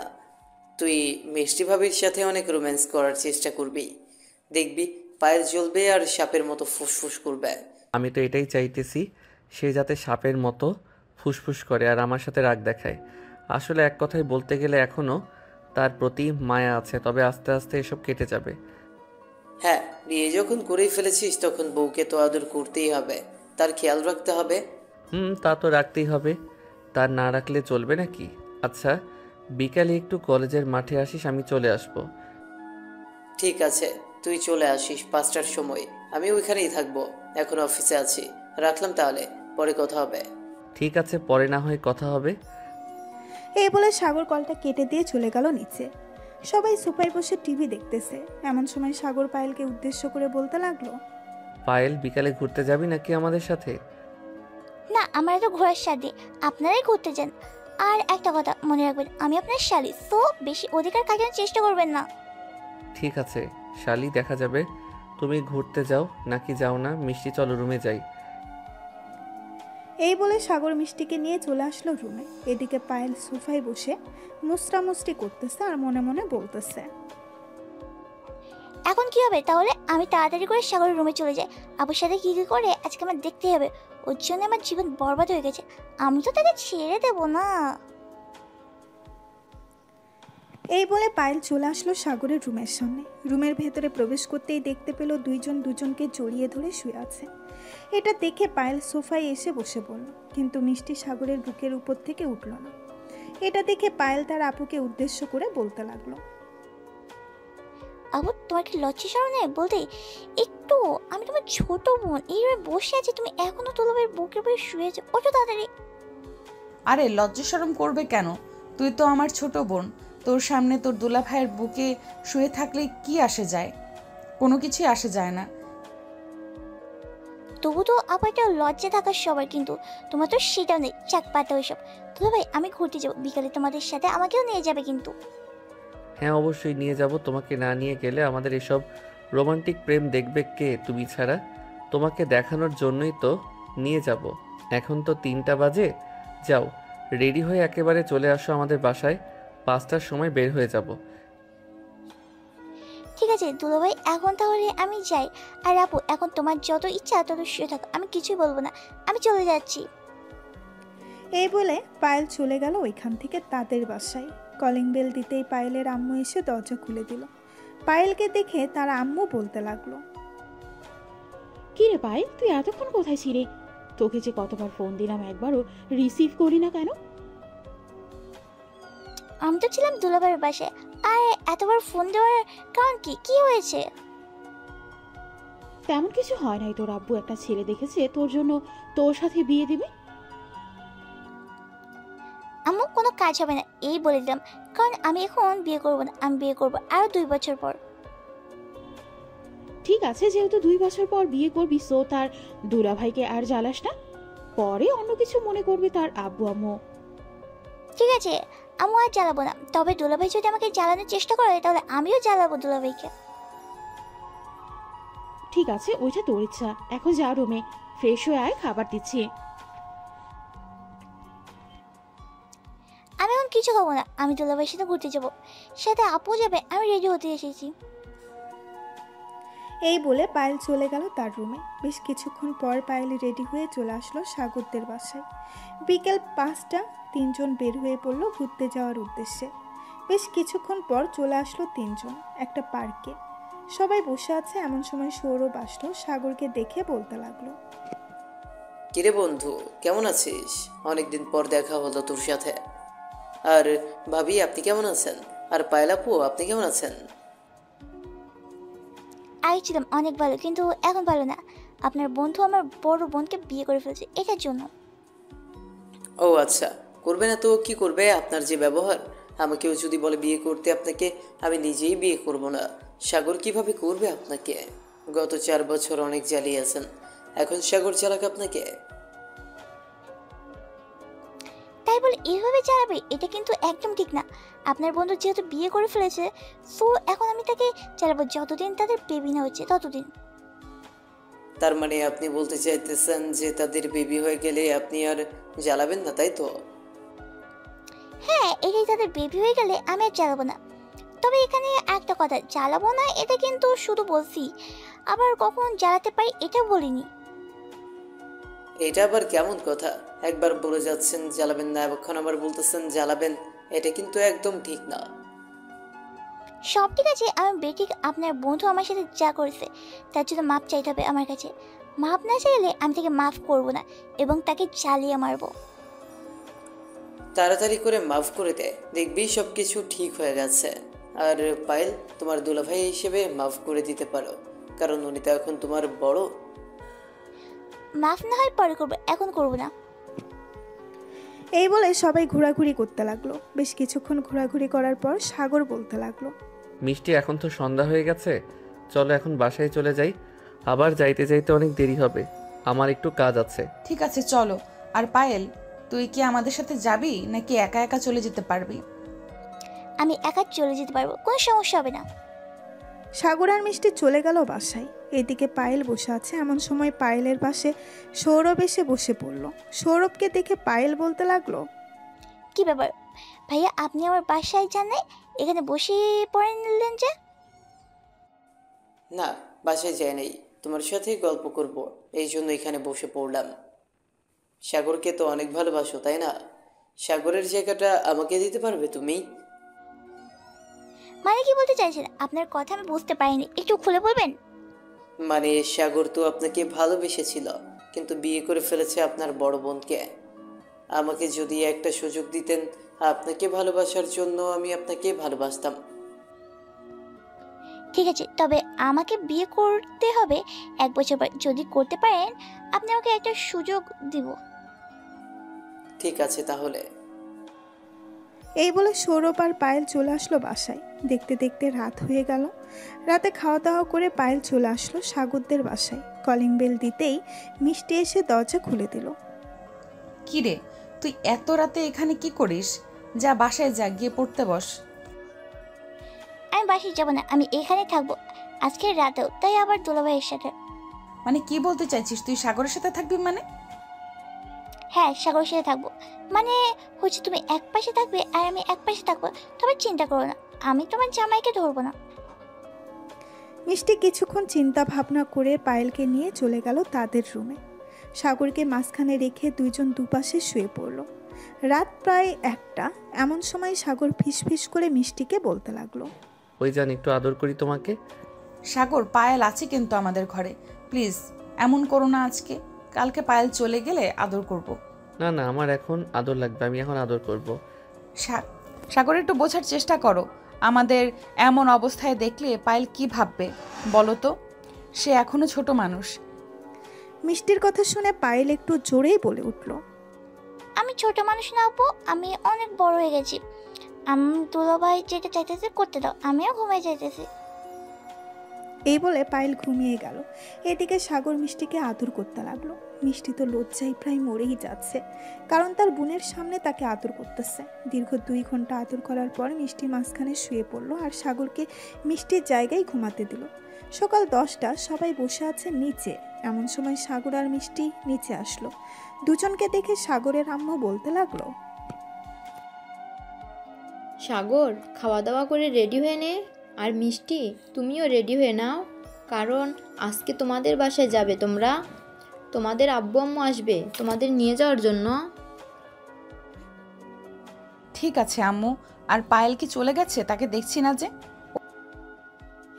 তুই মিষ্টি ভাবির সাথে অনেক রোম্যান্স করার চেষ্টা করবি, দেখবি পায়েল জ্বলবে আর সাপের মতো ফুসফুস করবে। আমি তো এটাই চাইতেছি, সে যাতে সাপের মতো ফুসফুস করে আর আমার সাথে রাগ দেখায়। আসলে এক কথায় বলতে গেলে এখনও তার প্রতি মায়া আছে, তবে আস্তে আস্তে এসব কেটে যাবে। হ্যাঁ, বিয়ে যখন করেই ফেলেছিস তখন বউকে তো আদর করতেই হবে, তার খেয়াল রাখতে হবে। তা তো রাখতেই হবে, তার না রাখলে চলবে নাকি? আচ্ছা বিকালে একটু কলেজের মাঠে আসিস, আমি চলে আসবো। ঠিক আছে, তুই চলে আসিস 5টার সময়, আমি ওইখানেই থাকবো। এখন অফিসে আছি, রাখলাম তাহলে, পরে কথা হবে। ঠিক আছে, পরে না হয় কথা হবে। এই বলে সাগর কলটা কেটে দিয়ে চলে গেল নিচে। সবাই সোফায় বসে টিভি দেখতেছে। এমন সময় সাগর পায়েলকে উদ্দেশ্য করে বলতে লাগলো, পায়েল বিকালে ঘুরতে যাবি নাকি আমাদের সাথে? না, আমার তো ঘোরার সাথে, আপনারাই ঘুরতে যান। আর একটা কথা মনে রাখবেন, আমি আপনার শালি, তো বেশি অধিকার কাটানোর চেষ্টা করবেন না। ঠিক আছে শালি, দেখা যাবে তুমি ঘুরতে যাও নাকি যাও না। মিষ্টি চলো রুমে যাই। এই বলে সাগর মিষ্টিকে নিয়ে চলে আসলো রুমে। এদিকে পায়েল সোফায় বসে মুস্টামুষ্টি করতেছে আর মনে মনে বলতেছে, এখন কি হবে তাহলে? আমি তাড়াতাড়ি করে সাগরের রুমে চলে যাই। আবুর সাথে কি কি করে আজকে আমার দেখতে হবে। ওর জন্য আমার জীবন বরবাদ হয়ে গেছে, আমি তো তাকে ছেড়ে দেবো না। এই বলে পায়েল চলে আসলো সাগরের রুমের সামনে। রুমের ভেতরে প্রবেশ করতেই দেখতে পেল দুইজন দুজনকে জড়িয়ে ধরে শুয়ে আছে। এটা দেখে পায়েল সোফায় এসে বসে পড়ল, কিন্তু মিষ্টি সাগরের বুকের উপর থেকে উঠল না। এটা দেখে পায়েল তার আপুকে উদ্দেশ্য করে বলতে লাগলো, আবু তোমার কি লজ্জা শরম নেই বলতে? একটু, আমি তোমার ছোট বোন, এইভাবে বসে আছি, তুমি এখনো তোলবের বুকের উপরে শুয়ে আছো, ওঠো তাড়াতাড়ি। আরে লজ্জা শরম করবে কেন? তুই তো আমার ছোট বোন, তোর সামনে তোর দুলা ভাইয়ের বুকে শুয়ে থাকলে কি আসে যায়? কোনো কিছুই আসে যায় না। তবু তো আবার একটা লজ্জা থাকার সবার, কিন্তু তোমার তো সেটাও নেই। চাক পাতা ওইসব। তো ভাই আমি ঘুরতে যাবো বিকালে তোমাদের সাথে, আমাকেও নিয়ে যাবে কিন্তু। হ্যাঁ অবশ্যই নিয়ে যাব, তোমাকে না নিয়ে গেলে আমাদের এসব রোমান্টিক প্রেম দেখবে কে তুমি ছাড়া? তোমাকে দেখানোর জন্যই তো নিয়ে যাব। এখন তো 3টা বাজে, যাও রেডি হয়ে একেবারে চলে আসো আমাদের বাসায়, 5টার সময় বের হয়ে যাব। ঠিক আছে দুলাভাই, এখন তাহলে আমি যাই। আর আপু এখন তোমার যত ইচ্ছা তত শুয়ে থাকো, আমি কিছুই বলবো না, আমি চলে যাচ্ছি। এই বলে পায়েল চলে গেল ওইখান থেকে তাদের বাসায়। কলিং বেল দিতেই পায়েলের আম্মু এসে দরজা খুলে দিল। পায়েলকে দেখে তার আম্মু বলতে লাগলো, কি রে পায়েল, তুই এতক্ষণ কোথায় ছিলি? তোকে যে কতবার ফোন দিলাম, একবারও রিসিভ করি না কেন? আমি তো ছিলাম দুলাভাইয়ের বাসায়। আর এতবার ফোন দেওয়ার কারণ কি? কি হয়েছে? তেমন কিছু হয় নাই, তোর আব্বু একটা ছেলে দেখেছে তোর জন্য, তোর সাথে বিয়ে দিবে। আম্মু কোনো কাজ হবে না এই বলে দিলাম, কারণ আমি এখন বিয়ে করবো না, আমি বিয়ে করবো আরো 2 বছর পর। ঠিক আছে, যেহেতু 2 বছর পর বিয়ে করবি, সো তার দুলা ভাইকে আর জ্বালাস না, পরে অন্য কিছু মনে করবি তার আব্বু আম্মু। ঠিক আছে আম্মু আর জ্বালাবো না, তবে দুলাভাই যদি আমাকে জ্বালানোর চেষ্টা করে তাহলে আমিও জ্বালাবো দুলাভাইকে। ঠিক আছে, ওইটা তোর ইচ্ছা। এখন যা রুমে, ফ্রেশ হয়ে আয়, খাবার দিচ্ছি। আমি এখন কিছু খাবো না, আমি দুলাভাইয়ের সাথে ঘুরতে যাবো, সাথে আপু যাবে, আমি রেডি হতে এসেছি। এই বলে পায়েল চলে গেল তার রুমে। বেশ কিছুক্ষণ পর পায়েল রেডি হয়ে চলে আসলো সাগরদের বাসায়। বিকেল 5টা, তিনজন বের হয়ে পড়লো ঘুরতে যাওয়ার উদ্দেশ্যে। বেশ কিছুক্ষণ পর চলে আসলো তিনজন একটা পার্কে। সবাই বসে আছে, এমন সময় সৌরভ আসলো, সাগরকে দেখে বলতে লাগলো, কিরে বন্ধু, কেমন আছিস? অনেকদিন পর দেখা হলো তোর সাথে। আর ভাবি, আপনি কেমন আছেন? আর পায়েল আপু, আপনি কেমন আছেন? আগে ছিলাম অনেক ভালো, কিন্তু এখন ভালো না। আপনার বন্ধু আমার বড় বোনকে বিয়ে করে ফেলেছে, এটার জন্য। ও আচ্ছা, করবে না তো কি করবে? আপনার যে ব্যবহার, আমাকেও যদি বলে বিয়ে করতে আপনাকে, আমি নিজেই বিয়ে করব না। সাগর কিভাবে করবে আপনাকে? গত 4 বছর অনেক জ্বালিয়েছেন, এখন সাগর চালাক আপনাকে? তাই বলে এভাবে চালাবে, এটা কিন্তু একদম ঠিক না। আপনার বন্ধু যেহেতু বিয়ে করে ফেলেছে, সো এখন আমি তাকে চালাবো যতদিন তাদের বেবি না হচ্ছে ততদিন। তার মানে আপনি বলতে চাইতেছেন যে তাদের বেবি হয়ে গেলে আপনি আর জ্বালাবেন না, তাই তো? হ্যাঁ, এটাই, তাদের বেবি হয়ে গেলে আমি আর চালাবো না। তবে এখানে একটা কথা, জ্বালাবো না এটা কিন্তু শুধু বলছি, আবার কখন জ্বালাতে পারি এটা বলিনি। এটা আবার কেমন কথা? একবার বলে যাচ্ছেন জ্বালাবেন না, এখন আবার বলতেছেন জ্বালাবেন। এটা কিন্তু একদম ঠিক না। সব ঠিক আছে, আমি বেঠিক আপনার বন্ধু আমার সাথে যা করেছে তার জন্য মাপ চাইতে হবে আমার কাছে। মাপ না চাইলে আমি তাকে মাফ করব না এবং তাকে জ্বালিয়ে মারবো। তাড়াতাড়ি করে মাফ করে দে, দেখবি সব কিছু ঠিক হয়ে গেছে। আর পায়েল, তোমার দুলাভাই হিসেবে মাফ করে দিতে পারো, কারণ উনি তো এখন তোমার বড়। মাফ না হয় পরে করবো, এখন করবো না। এই বলে সবাই ঘোরাঘুরি করতে লাগলো। বেশ কিছুক্ষণ ঘোরাঘুরি করার পর সাগর বলতে লাগলো, মিষ্টি, এখন তো সন্ধ্যা হয়ে গেছে, চলো এখন বাসায় চলে যাই। আবার যাইতে যাইতে অনেক দেরি হবে, আমার একটু কাজ আছে। ঠিক আছে চলো। আর পায়েল, তুই কি আমাদের সাথে যাবি নাকি একা একা চলে যেতে পারবি? আমি একা চলে যেতে পারবো, কোনো সমস্যা হবে না। সাগর আর মিষ্টি চলে গেল বাসায়। এদিকে পায়েল বসে আছে, এমন সময় পায়েলের পাশে সৌরভ এসে বসে পড়ল। সৌরভকে দেখে পায়েল বলতে লাগলো, কি ব্যাপার ভাইয়া, আপনি আমার বাসায় যান নাই, এখানে বসে পড়ে নিলেন যে? না, বাসায় যাই নাই, তোমার সাথে গল্প করব, এই জন্য এখানে বসে পড়লাম। সাগরকে তো অনেক ভালোবাসো, তাই না? সাগরের জায়গাটা আমাকে দিতে পারবে তুমি? মানে কি বলতে চাইছেন? আপনার কথা আমি বুঝতে পারিনি, একটু খুলে বলবেন? মানে সাগর তো আপনাকে ভালোবেসেছিল, কিন্তু বিয়ে করে ফেলেছে আপনার বড় বোনকে। আমাকে যদি একটা সুযোগ দিতেন আপনাকে ভালোবাসার জন্য, আমি আপনাকে ভালোবাসতাম। ঠিক আছে, তবে আমাকে বিয়ে করতে হবে 1 বছর পর। যদি করতে পারেন আপনি আমাকে একটা সুযোগ দিব। ঠিক আছে তাহলে। এই বলে সৌরভ আর পায়েল চলে আসলো বাসায়। দেখতে দেখতে রাত হয়ে গেল। রাতে খাওয়া দাওয়া করে পায়েল চলে আসলো সাগরদের বাসায়। কলিং বেল দিতেই মিষ্টি এসে দরজা খুলে দিল। কি রে, তুই এত রাতে এখানে কি করিস? যা বাসায় যা, গিয়ে পড়তে বস। আমি বাসায় যাব না, আমি এখানে থাকবো আজকে রাতেও, তাই আবার দুলাভাইয়ের সাথে। মানে কি বলতে চাইছিস? তুই সাগরের সাথে থাকবি মানে? হ্যাঁ, সাগরের সাথে থাকবো। মানে হচ্ছে তুমি এক পাশে থাকবে আর আমি এক পাশে থাকবো। তবে চিন্তা করো না, আমি তোমার জামাইকে ধরবো না। মিষ্টি কিছুক্ষণ চিন্তা ভাবনা করে পায়েলকে নিয়ে চলে গেল তাদের রুমে। সাগরকে মাঝখানে রেখে দুইজন দুপাশে শুয়ে পড়ল। রাত প্রায় 1টা। এমন সময় সাগর ফিসফিস করে মিষ্টিকে বলতে লাগলো, ওই যান, একটু আদর করি তোমাকে। সাগর, পায়েল আছে কিন্তু আমাদের ঘরে, প্লিজ এমন করো না আজকে। কালকে পায়েল চলে গেলে আদর করব। না না, আমার এখন আদর লাগবে, আমি এখন আদর করব। সাগর, একটু বোঝার চেষ্টা করো। আমাদের এমন অবস্থায় দেখলে পায়েল কি ভাববে বলো তো? সে এখনো ছোট মানুষ। মিষ্টির কথা শুনে পায়েল একটু জোরেই বলে উঠল, আমি ছোট মানুষ না আপু, আমি অনেক বড় হয়ে গেছি। আমি দুলাভাই যেটা চাইতেছে করতে দাও, আমিও ঘুমিয়ে যাইতেছি। এই বলে পায়েল ঘুমিয়ে গেল। এদিকে সাগর মিষ্টিকে আদর করতে লাগলো। মিষ্টি তো লজ্জায় প্রায় মরেই যাচ্ছে, কারণ তার বোনের সামনে তাকে আদর করতেছে। দীর্ঘ 2 ঘন্টা আদর করার পর মিষ্টি মাঝখানে শুয়ে পড়লো আর সাগরকে মিষ্টির জায়গায় ঘুমাতে দিল। সকাল 10টা, সবাই বসে আছে নিচে। এমন সময় সাগর আর মিষ্টি নিচে আসলো। দুজনকে দেখে সাগরের আম্মু বলতে লাগলো, সাগর, খাওয়া দাওয়া করে রেডি হয়ে নে। আর মিষ্টি, তুমিও রেডি হয়ে নাও, কারণ আজকে তোমাদের বাসায় যাবে তোমরা, তোমাদের আব্বু আম্মু আসবে তোমাদের নিয়ে যাওয়ার জন্য। ঠিক আছে আম্মু। আর পায়েল কি চলে গেছে? তাকে দেখছি না যে।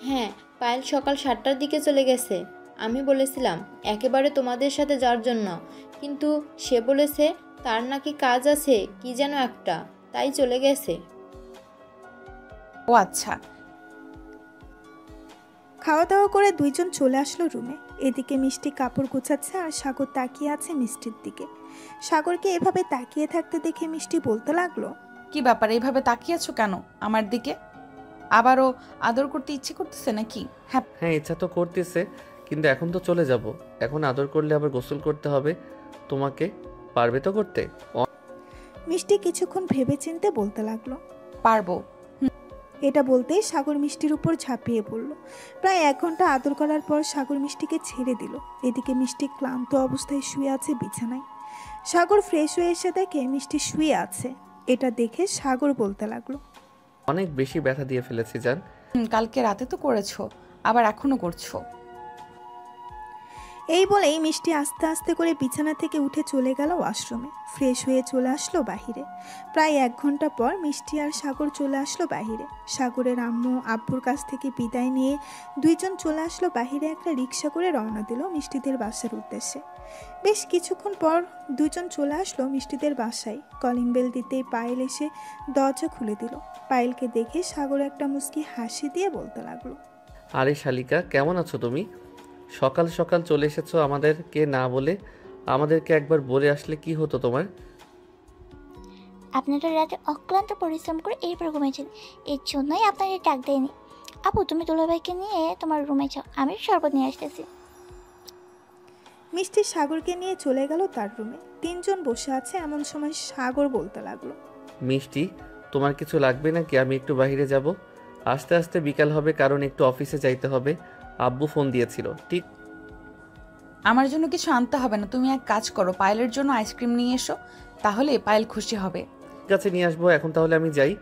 হ্যাঁ, পায়েল সকাল 7টার দিকে চলে গেছে। আমি বলেছিলাম একেবারে তোমাদের সাথে যাওয়ার জন্য, কিন্তু সে বলেছে তার নাকি কাজ আছে কি যেন একটা, তাই চলে গেছে। ও আচ্ছা। খাওয়া দাওয়া করে দুইজন চলে আসলো রুমে। এদিকে মিষ্টি কাপড় গোছাচ্ছে আর সাগর তাকিয়ে আছে মিষ্টির দিকে। সাগরকে এভাবে তাকিয়ে থাকতে দেখে মিষ্টি বলতে লাগলো, কি ব্যাপার, এইভাবে তাকিয়ে আছো কেন আমার দিকে? আবারও আদর করতে ইচ্ছে করতেছে নাকি? হ্যাঁ। হ্যাঁ, ইচ্ছা তো করতেছে, কিন্তু এখন তো চলে যাব। এখন আদর করলে আবার গোসল করতে হবে তোমাকে। পারবে তো করতে? মিষ্টি কিছুক্ষণ ভেবেচিন্তে বলতে লাগলো, পারবো। এটা বলতেই সাগর মিষ্টির উপর ঝাঁপিয়ে পড়ল। প্রায় 1 ঘন্টা আদর করার পর সাগর মিষ্টিকে ছেড়ে দিল। এদিকে মিষ্টি ক্লান্ত অবস্থায় শুয়ে আছে বিছানায়। সাগর ফ্রেশ হয়ে এসে দেখে মিষ্টি শুয়ে আছে। এটা দেখে সাগর বলতে লাগলো, অনেক বেশি ব্যথা দিয়ে ফেলেছি জান। কালকে রাতে তো করেছো, আবার এখনো করছো। এই বলেই মিষ্টি আস্তে আস্তে করে বিছানা থেকে উঠে চলে গেল ওয়াশরুমে। ফ্রেশ হয়ে চলে আসলো বাহিরে। প্রায় 1 ঘন্টা পর মিষ্টি আর সাগর চলে আসলো বাহিরে। সাগরের আম্মু আব্বুর কাছ থেকে বিদায় নিয়ে দুইজন চলে আসলো বাহিরে। একটা রিক্সা করে রওনা দিল মিষ্টিদের বাসার উদ্দেশ্যে। বেশ কিছুক্ষণ পর দুজন চলে আসলো মিষ্টিদের বাসায়। কলিং বেল দিতেই পায়েল এসে দরজা খুলে দিল। পায়েলকে দেখে সাগর একটা মুচকি হাসি দিয়ে বলতে লাগলো, আরে শালিকা, কেমন আছো তুমি? সকাল সকাল চলে এসেছো আমাদেরকে না বলে। আমাদেরকে একবার বলে আসলে কি হতো তোমার? আপনারা রাতে অক্লান্ত পরিশ্রম করে এরপর ঘুমিয়েছেন, এর জন্যই আপনাদের ডাক দেয়নি। আপু, তুমি দুলাভাইকে নিয়ে তোমার রুমে যাও, আমি শরবত নিয়ে আসতেছি। মিষ্টি সাগরকে নিয়ে চলে গেল তার রুমে। 3 জন বসে আছে এমন সময় সাগর বলতে লাগলো, মিষ্টি, তোমার কিছু লাগবে নাকি? আমি একটু বাইরে যাব। আস্তে আস্তে বিকাল হবে, কারণ একটু অফিসে যাইতে হবে। আব্বু ফোন দিয়েছিল। ঠিক আমার জন্য কিছু আনতে হবে না, তুমি এক কাজ করো, পায়েলের জন্য আইসক্রিম নিয়ে এসো, তাহলে পায়েল খুশি হবে। আছে, নিয়ে আসবো। এখন তাহলে আমি যাই।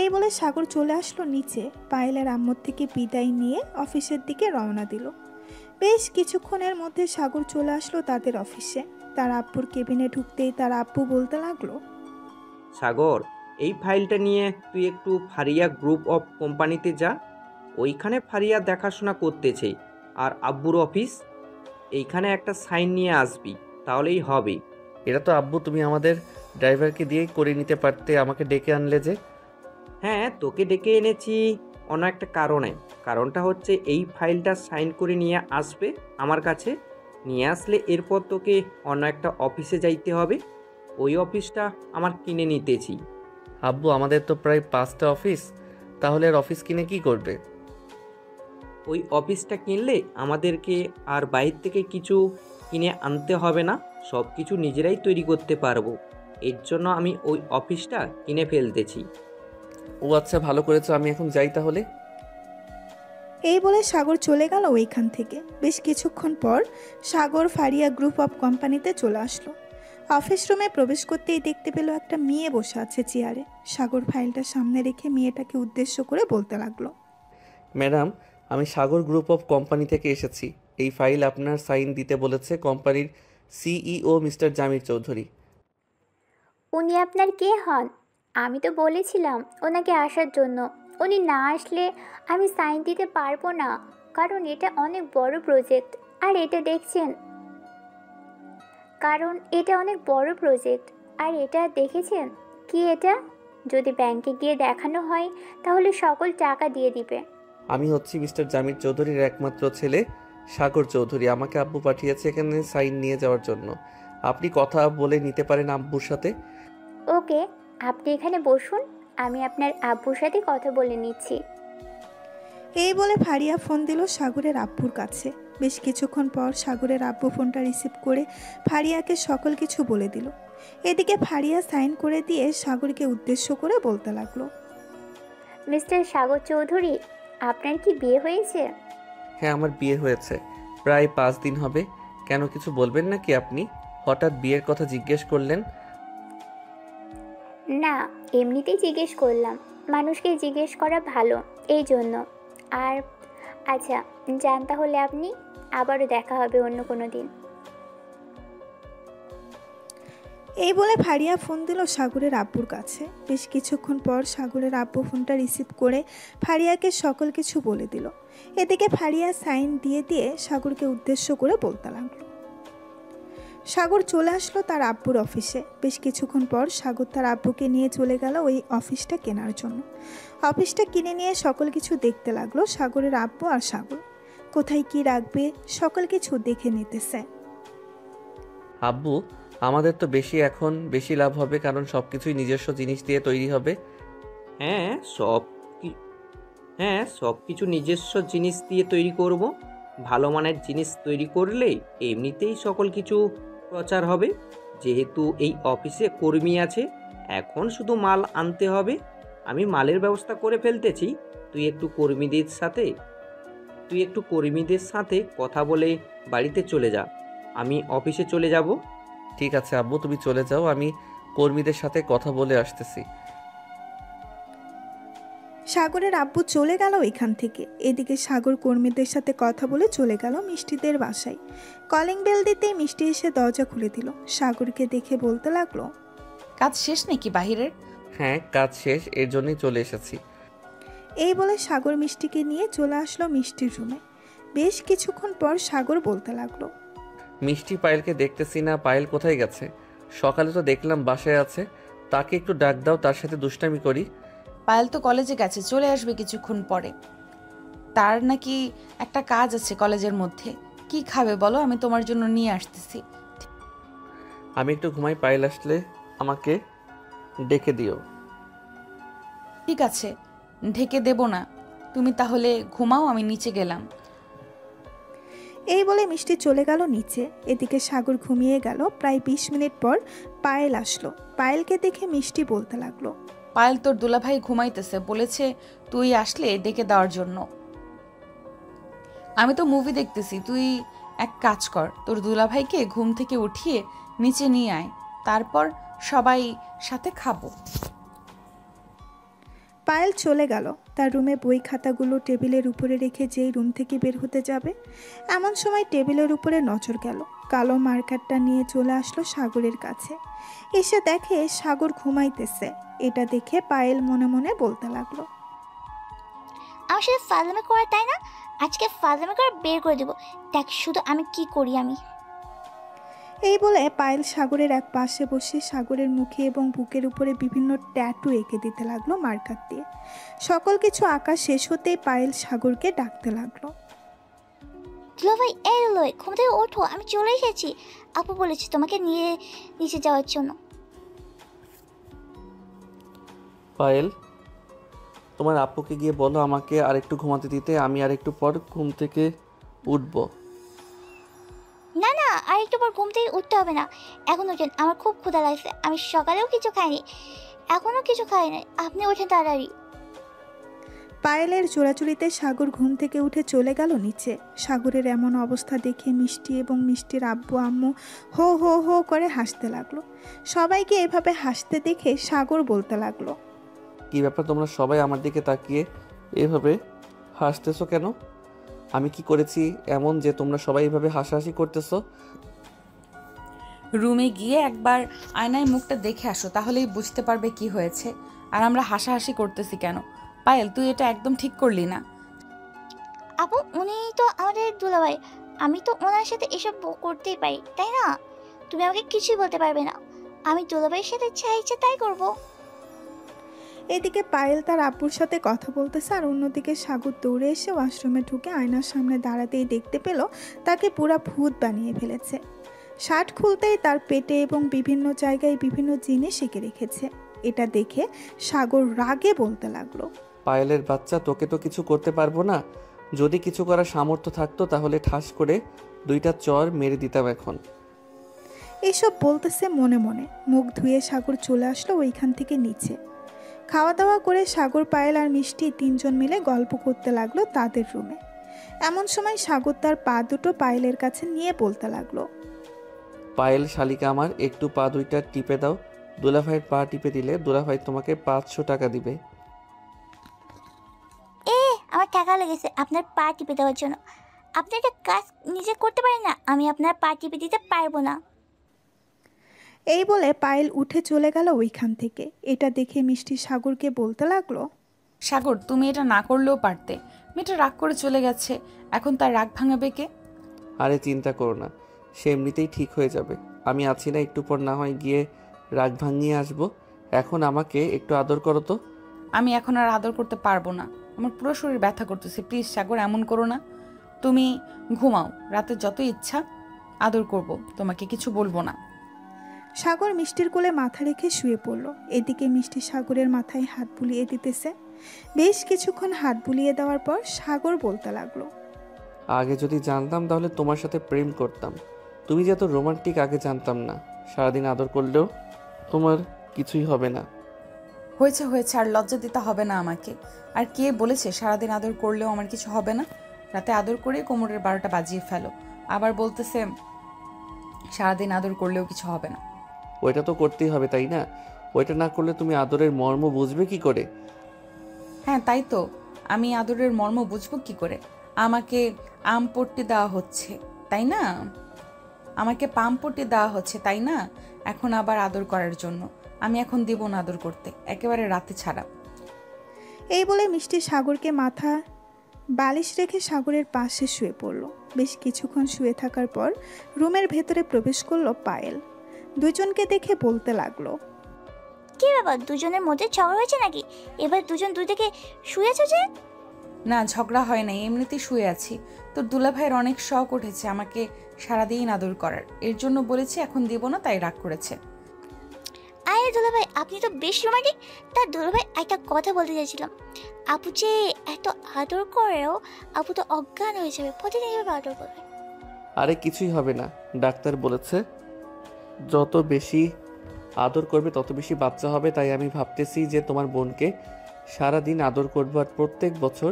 এই বলে সাগর চলে আসলো নিচে। পায়েলের আম্মুর থেকে বিদায় নিয়ে অফিসের দিকে রওনা দিল। বেশ কিছুক্ষণের মধ্যে সাগর চলে আসলো তাদের অফিসে। তার আব্বুর কেবিনে ঢুকতেই তার আব্বু বলতে লাগলো, সাগর, এই ফাইলটা নিয়ে তুই একটু ফারিয়া গ্রুপ অফ কোম্পানিতে যা। ওইখানে ফারিয়া দেখাশোনা করতেছে, আর আব্বুর অফিস। এইখানে একটা সাইন নিয়ে আসবি, তাহলেই হবে। এটা তো আব্বু তুমি আমাদের ড্রাইভারকে দিয়ে করে নিতে পারতে, আমাকে ডেকে আনলে যে। হ্যাঁ, তোকে ডেকে এনেছি অন্য একটা কারণে। কারণটা হচ্ছে এই ফাইলটা সাইন করে নিয়ে আসবে আমার কাছে। নিয়ে আসলে এরপর তোকে অন্য একটা অফিসে যাইতে হবে। ওই অফিসটা আমার কিনে নিতেছি। আব্বু, আমাদের তো প্রায় 5টা অফিস, তাহলে আর অফিস কিনে কি করবে? ওই অফিসটা কিনলে আমাদেরকে আর বাইরে থেকে কিছু কিনে আনতে হবে না, সব কিছু নিজেরাই তৈরি করতে পারবো। এর জন্য আমি ওই অফিসটা কিনে ফেলতেছি। ও আচ্ছা, ভালো করেছো। আমি এখন যাই তাহলে। এই বলে সাগর চলে গেল ওইখান থেকে। বেশ কিছুক্ষণ পর সাগর ফারিয়া গ্রুপ অফ কোম্পানিতে চলে আসলো। অফিস রুমে প্রবেশ করতেই দেখতে পেল একটা মেয়ে বসে আছে চেয়ারে। সাগর ফাইলটা সামনে রেখে মেয়েটাকে উদ্দেশ্য করে বলতে লাগলো, ম্যাডাম, আমি সাগর গ্রুপ অফ কোম্পানি থেকে এসেছি। এই ফাইল আপনার সাইন দিতে বলেছে কোম্পানির সিইও মিস্টার জামির চৌধুরী। উনি আপনার কে হন? আমি তো বলেছিলাম ওনাকে আসার জন্য। উনি না আসলে আমি সাইন দিতে পারবো না, কারণ এটা অনেক বড় প্রজেক্ট। আর এটা দেখছেন, আর এটা দেখেছেন কি? এটা যদি ব্যাংকে গিয়ে দেখানো হয় তাহলে সকল টাকা দিয়ে দিবে। আমি হচ্ছি মিস্টার জামির চৌধুরীর একমাত্র ছেলে সাগর চৌধুরী। আমাকে আব্বু পাঠিয়েছে এখানে সাইন নিয়ে যাওয়ার জন্য। আপনি কথা বলে নিতে পারেন আব্বুর সাথে। ওকে, আপনি এখানে বসুন, আমি আপনার আব্বুর সাথে কথা বলে নিচ্ছি। এই বলে ফারিয়া ফোন দিল সাগরের আব্বুর কাছে। বেশ কিছুক্ষণ পর সাগরের আব্বু ফোনটা রিসিভ করে ফারিয়াকে সকল কিছু বলে দিল। এদিকে ফারিয়া সাইন করে দিয়ে সাগরকে উদ্দেশ্য করে বলতে লাগলো, মিস্টার সাগর চৌধুরী, আপনার কি বিয়ে হয়েছে? হ্যাঁ, আমার বিয়ে হয়েছে, প্রায় 5 দিন হবে। কেন, কিছু বলবেন নাকি আপনি? হঠাৎ বিয়ের কথা জিজ্ঞেস করলেন? না, এমনিতেই জিজ্ঞেস করলাম, মানুষকে জিজ্ঞেস করা ভালো এই জন্য। আর আচ্ছা, যান তাহলে আপনি। আবারও দেখা হবে অন্য কোনো দিন। এই বলে ফারিয়া ফোন দিল সাগরের আব্বুর কাছে। বেশ কিছুক্ষণ পর সাগরের আব্বু ফোনটা রিসিভ করে ফারিয়াকে সকল কিছু বলে দিল। এদিকে ফারিয়া সাইন দিয়ে দিয়ে সাগরকে উদ্দেশ্য করে বলতে লাগলো। সাগর চলে আসলো তার আব্বুর অফিসে। বেশ কিছুক্ষণ পর সাগর তার আব্বুকে নিয়ে চলে গেল ওই অফিসটা কেনার জন্য। অফিসটা কিনে নিয়ে সকল কিছু দেখতে লাগলো সাগরের আব্বু আর সাগর। কোথায় কি রাখবে সকল কিছু দেখে নিতেছে। আব্বু, আমাদের তো এখন বেশি লাভ হবে, কারণ সব কিছুই নিজস্ব জিনিস দিয়ে তৈরি হবে। হ্যাঁ সব কিছু নিজস্ব জিনিস দিয়ে তৈরি করব। ভালো মানের জিনিস তৈরি করলে এমনিতেই সকল কিছু প্রচার হবে। যেহেতু এই অফিসে কর্মী আছে, এখন শুধু মাল আনতে হবে। আমি মালের ব্যবস্থা করে ফেলতেছি। তুই একটু কর্মীদের সাথে কথা বলে বাড়িতে চলে যা। আমি অফিসে চলে যাব। ঠিক আছে আব্বু, তুমি চলে যাও, আমি কর্মীদের সাথে কথা বলে আসতেছি। সাগরের আব্বু চলে গেল এখান থেকে। এদিকে সাগর কর্মীদের সাথে কথা বলে চলে গেল মিষ্টিদের বাসায়। কলিং বেল দিতেই মিষ্টি এসে দরজা খুলে দিল। সাগরকে দেখে বলতে লাগলো, কাজ শেষ নাকি বাহিরের? হ্যাঁ, কাজ শেষ, এর জন্যই চলে এসেছি। এই বলে সাগর মিষ্টিকে নিয়ে চলে আসলো মিষ্টির রুমে। বেশ কিছুক্ষণ পর সাগর বলতে লাগলো, মিষ্টি পায়েলকে দেখতেছি না, পায়েল কোথায় গেছে? সকালে তো দেখলাম বাসায় আছে, তাকে একটু ডাক দাও, তার সাথে দুষ্টামি করি। পায়েল তো কলেজে গেছে, চলে আসবে কিছুক্ষণ পরে। তার নাকি একটা কাজ আছে কলেজের মধ্যে। কি খাবে বলো, আমি তোমার জন্য নিয়ে আসতেছি। আমি একটু ঘুমাই, পায়েল আসলে আমাকে ডেকে দিও। ঠিক আছে, ঢেকে দেব না, তুমি তাহলে ঘুমাও, আমি নিচে গেলাম। এই বলে মিষ্টি চলে গেল নিচে। এদিকে সাগর ঘুমিয়ে গেল। প্রায় 20 মিনিট পর পায়েল আসলো। পায়েলকে দেখে মিষ্টি বলতে লাগলো, পায়েল তোর দুলাভাই ঘুমাইতেছে, বলেছে তুই আসলে ডেকে দেওয়ার জন্য। আমি তো মুভি দেখতেছি, তুই এক কাজ কর, তোর দুলাভাইকে ঘুম থেকে উঠিয়ে নিচে নিয়ে আয়, তারপর সবাই সাথে খাবো। পায়েল চলে গেল। তার রুমে বই খাতাগুলো টেবিলের উপরে রেখে যেই রুম থেকে বের হতে যাবে, এমন সময় টেবিলের উপরে নজর গেল। কালো মার্কারটা নিয়ে চলে আসলো সাগরের কাছে। এসে দেখে সাগর ঘুমাইতেছে। এটা দেখে পায়েল মনে মনে বলতে লাগলো, আমার সাথে ফাজলামি করা, তাই না? আজকে ফাজলামি করে বের করে দেবো। দেখ শুধু আমি কি করি। আমি এই বলে পায়েল সাগরের এক পাশে বসে সাগরের মুখে এবং বুকের উপরে বিভিন্ন ট্যাটু এঁকে দিতে লাগলো মার্কার দিয়ে। সকল কিছু আঁকা শেষ হতেই পায়েল সাগরকে ডাকতে লাগলো, দুলাভাই, এই লয়, ঘুম থেকে ওঠো, আমি চলে এসেছি। আপু বলেছি তোমাকে নিয়ে নিচে যাওয়ার জন্য। পায়েল, তোমার আপুকে গিয়ে বলো আমাকে আরেকটু ঘুমাতে দিতে, আমি আরেকটু পর ঘুম থেকে উঠবো। না না, আর একটু পর ঘুম থেকে উঠতে হবে না, এখন ওঠেন, আমার খুব ক্ষুধা লাগছে। আমি সকালেও কিছু খাইনি, এখনও কিছু খাইনি, আপনি ওঠেন তাড়াতাড়ি। পায়েলের চোরাচুরিতে সাগর ঘুম থেকে উঠে চলে গেল নিচে। সাগরের এমন অবস্থা দেখে মিষ্টি এবং মিষ্টির আব্বু আম্মু হো হো হো করে হাসতে লাগলো। সবাইকে এভাবে হাসতে দেখে সাগর বলতে লাগলো, কি ব্যাপার, তোমরা সবাই আমার দিকে তাকিয়ে এভাবে হাসতেছো কেন? আমি কি করেছি এমন যে তোমরা সবাই এভাবে হাসাহাসি করতেছো? রুমে গিয়ে একবার আয়নায় মুখটা দেখে আসো, তাহলেই বুঝতে পারবে কি হয়েছে আর আমরা হাসাহাসি করতেছি কেন। পায়েল, তুই এটা একদম ঠিক করলি না। আপু, উনি তো আমাদের দুলাভাই, আমি তো ওনার সাথে এসব করতেই পারি, তাই না? তুমি আমাকে কিছুই বলতে পারবে না। আমি দুলাভাইয়ের সাথে যা ইচ্ছে তাই করবো। এদিকে পায়েল তার আব্বুর সাথে কথা বলতেছে, আর অন্যদিকে সাগর দৌড়ে এসে ওয়াশরুমে ঢুকে আয়নার সামনে দাঁড়াতেই দেখতে পেল তাকে পুরা ভূত বানিয়ে ফেলেছে। শার্ট খুলতেই তার পেটে এবং বিভিন্ন জায়গায় বিভিন্ন জিনিস এঁকে রেখেছে। এটা দেখে সাগর রাগে বলতে লাগলো, পায়েলের বাচ্চা, তোকে তো কিছু করতে পারবো না। যদি কিছু করার সামর্থ্য থাকতো তাহলে ঠাস করে 2টা চর মেরে দিতাম এখন। এসব বলতেছে মনে মনে। মুখ ধুয়ে সাগর চলে আসলো ওইখান থেকে নিচে। খাওয়া দাওয়া করে সাগর, পায়েল আর মিষ্টি 3 জন মিলে গল্প করতে লাগলো তাদের রুমে। এমন সময় সাগর তার পা দুটো পায়েলের কাছে নিয়ে বলতে লাগলো, পায়েল শালিকা আমার, একটু পা 2টা টিপে দাও। দুলাভাইয়ের পা টিপে দিলে দুলাভাই তোমাকে 500 টাকা দিবে। আমার টাকা লেগেছে আপনার পা টিপে দেওয়ার জন্য। আপনি একটা কাজ নিজে করতে পারেন না, আমি আপনার পা টিপে দিতে পারবো না। এই বলে পায়েল উঠে চলে গেল ওইখান থেকে। এটা দেখে মিষ্টি সাগরকে বলতে লাগলো, সাগর তুমি এটা না করলেও পারতে। মেয়েটা রাগ করে চলে গেছে, এখন তার রাগ ভাঙাবে কে? আরে চিন্তা করো না, সে এমনিতেই ঠিক হয়ে যাবে। আমি আছি না, একটু পর না হয় গিয়ে রাগ ভাঙিয়ে আসবো। এখন আমাকে একটু আদর করো তো। আমি এখন আর আদর করতে পারবো না, আমার পুরো শরীর ব্যথা করতেছে। প্লিজ সাগর, এমন করো না। তুমি ঘুমাও, রাতে যত ইচ্ছা আদর করব, তোমাকে কিছু বলবো না। সাগর মিষ্টির কোলে মাথা রেখে শুয়ে পড়ল। এদিকে মিষ্টি সাগরের মাথায় হাত বুলিয়ে দিতেছে। বেশ কিছুক্ষণ হাত বুলিয়ে দেওয়ার পর সাগর বলতে লাগলো, আগে যদি জানতাম তাহলে তোমার সাথে প্রেম করতাম। তুমি যে এত রোমান্টিক আগে জানতাম না। সারাদিন আদর করলেও তোমার কিছুই হবে না। হয়েছে হয়েছে, আর লজ্জা দিতে হবে না আমাকে। আর কে বলেছে সারাদিন আদর করলেও আমার কিছু হবে না? রাতে আদর করে কোমরের 12টা বাজিয়ে ফেলো, আবার বলতেছে সারাদিন আদর করলেও কিছু হবে না। ওইটা তো করতেই হবে, তাই না? ওইটা না করলে তুমি আদরের মর্ম বুঝবে কি করে? হ্যাঁ তাই তো, আমি আদরের মর্ম বুঝবো কি করে? আমাকে আম পট্টি দেওয়া হচ্ছে তাই না, আমাকে পাম পট্টি দেওয়া হচ্ছে তাই না, এখন আবার আদর করার জন্য। আমি এখন দিব না আদর করতে, একেবারে রাতে ছাড়া। এই বলে মিষ্টি সাগরকে মাথা বালিশ রেখে সাগরের পাশে শুয়ে পড়ল। বেশ কিছুক্ষণ শুয়ে থাকার পর রুমের ভেতরে প্রবেশ করলো পায়েল। দুজনকে দেখে বলতে লাগলো, কি ব্যাপার, দুজনের মধ্যে ঝগড়া হয়েছে নাকি? এবার দুজন দুদিকে শুয়েছো যে? না ঝগড়া হয় নাই, এমনিতেই শুয়ে আছি। তোর দুলাভাইয়ের অনেক শখ উঠেছে আমাকে সারাদিন আদর করার, এর জন্য বলেছি এখন দিব না, তাই রাগ করেছে। আরে দুলাভাই, আপনি তো বেশ রোমান্টিক। তার দুলাভাই একটা কথা বলতে চাইছিলাম, আপু যে এত আদর করেও আপু তো অজ্ঞান হয়ে যাবে, প্রতিদিন এভাবে আদর করবে। আরে কিছুই হবে না, ডাক্তার বলেছে যত বেশি আদর করবে তত বেশি বাচ্চা হবে। তাই আমি ভাবতেছি যে তোমার বোনকে সারাদিন আদর করবো, আর প্রত্যেক বছর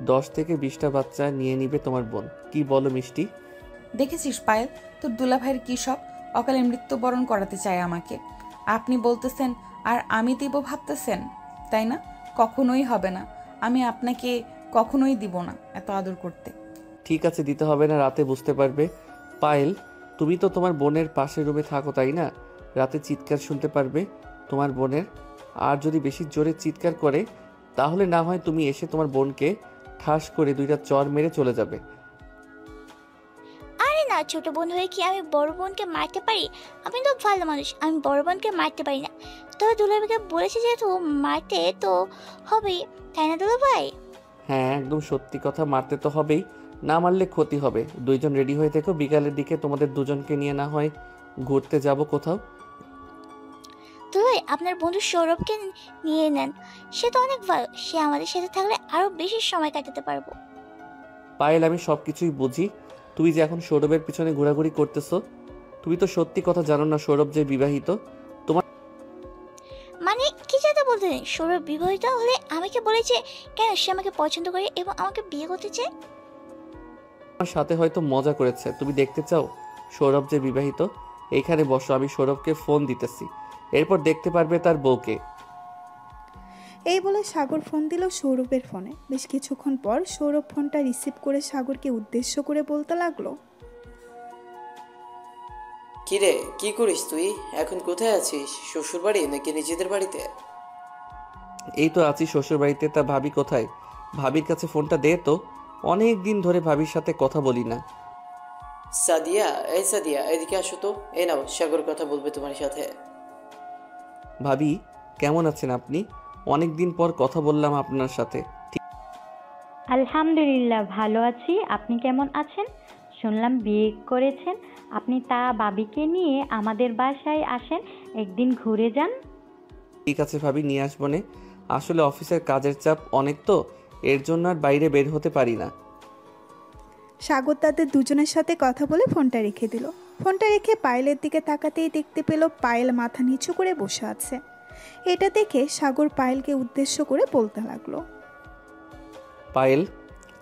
10 থেকে 20টা বাচ্চা নিয়ে নিবে তোমার বোন। কি বলো মিষ্টি? দেখেছিস পায়েল, তোর দুলাভাইয়ের কি শখ, অকালে মৃত্যুবরণ করাতে চায় আমাকে। আপনি বলতেছেন আর আমি দিব ভাবতেছেন, তাই না? কখনোই হবে না, আমি আপনাকে কখনোই দিব না এত আদর করতে। ঠিক আছে, দিতে হবে না, রাতে বুঝতে পারবে। পায়েল, তুমি তো তোমার বোনের পাশের রুমে থাকো তাই না? রাতে চিৎকার শুনতে পারবে তোমার বোনের। আর যদি বেশি জোরে চিৎকার করে তাহলে না হয় তুমি এসে তোমার বোনকে ঠাস করে 2টা চর মেরে চলে যাবে। আরে না, ছোট বোন হয়ে কি আমি বড় বোনকে মারতে পারি? আমি তো ভালো মানুষ, আমি বড় বোনকে মারতে পারি না। তবে দুলাভাইকে বলেছে যেহেতু মারতে তো হবেই, তাই না দুলাভাই? হ্যাঁ একদম সত্যি কথা, মারতে তো হবেই, না মারলে ক্ষতি হবে। দুইজন রেডি হয়ে থেকো, বিকালের দিকে তোমাদের দুজনকে নিয়ে না হয় ঘুরতে যাব কোথাও। দুলাভাই, আপনার বন্ধু সৌরভকে নিয়ে নেন, সে তো অনেক ভালো, সে আমাদের সাথে থাকলে আরো বেশি সময় কাটাতে পারবো। পায়েল, আমি সব কিছুই বুঝি। তুমি যে এখন সৌরভের পিছনে ঘোরাঘুরি করতেছো, তুমি তো সত্যি কথা জানো না সৌরভ যে বিবাহিত। তোমার মানে কি যাতে বলতে নেই, সৌরভ বিবাহিত হলে আমাকে বলেছে কেন সে আমাকে পছন্দ করে এবং আমাকে বিয়ে করতে চায়। সাথে হয়তো মজা করেছে, তুমি দেখতে চাও সৌরভ যে বিবাহিত? এইখানে বসো, আমি সৌরভকে ফোন দিতেছি, এরপর দেখতে পারবে তার বউকে। এই বলে সাগর ফোন দিল সৌরভের ফোনে। বেশ কিছুক্ষণ পর সৌরভ ফোনটা রিসিভ করে সাগরকে উদ্দেশ্য করে বলতে লাগলো, কিরে কি করিস তুই? এখন কোথায় আছিস? শ্বশুর বাড়ি নাকি নিজেদের বাড়িতে? এই তো আছি শ্বশুর বাড়িতে। তা ভাবি কোথায়? ভাবির কাছে ফোনটা দে তো, অনেক দিন ধরে ভাবির সাথে কথা বলি না। সাদিয়া, এই সাদিয়া এদিকে আসো তো। এই নাও, সাগর কথা বলবে তোমার সাথে। ভাবি কেমন আছেন আপনি? অনেক দিন পর কথা বললাম আপনার সাথে। আলহামদুলিল্লাহ ভালো আছি। আপনি কেমন আছেন? শুনলাম বিয়ে করেছেন আপনি, তা বাবিকে নিয়ে আমাদের বাসায় আসেন, একদিন ঘুরে যান। ঠিক আছে ভাবি, নিয়ে আসবো নে। আসলে অফিসের কাজের চাপ অনেক তো, এর জন্য আর বাইরে বের হতে পারি না। সাগর তাদের দুজনের সাথে কথা বলে ফোনটা রেখে দিল। ফোনটা রেখে পায়েলের দিকে তাকাতেই দেখতে পেল পায়েল মাথা নিচু করে বসে আছে। এটা দেখে সাগর পায়েলকে উদ্দেশ্য করে বলতে লাগলো, পায়েল,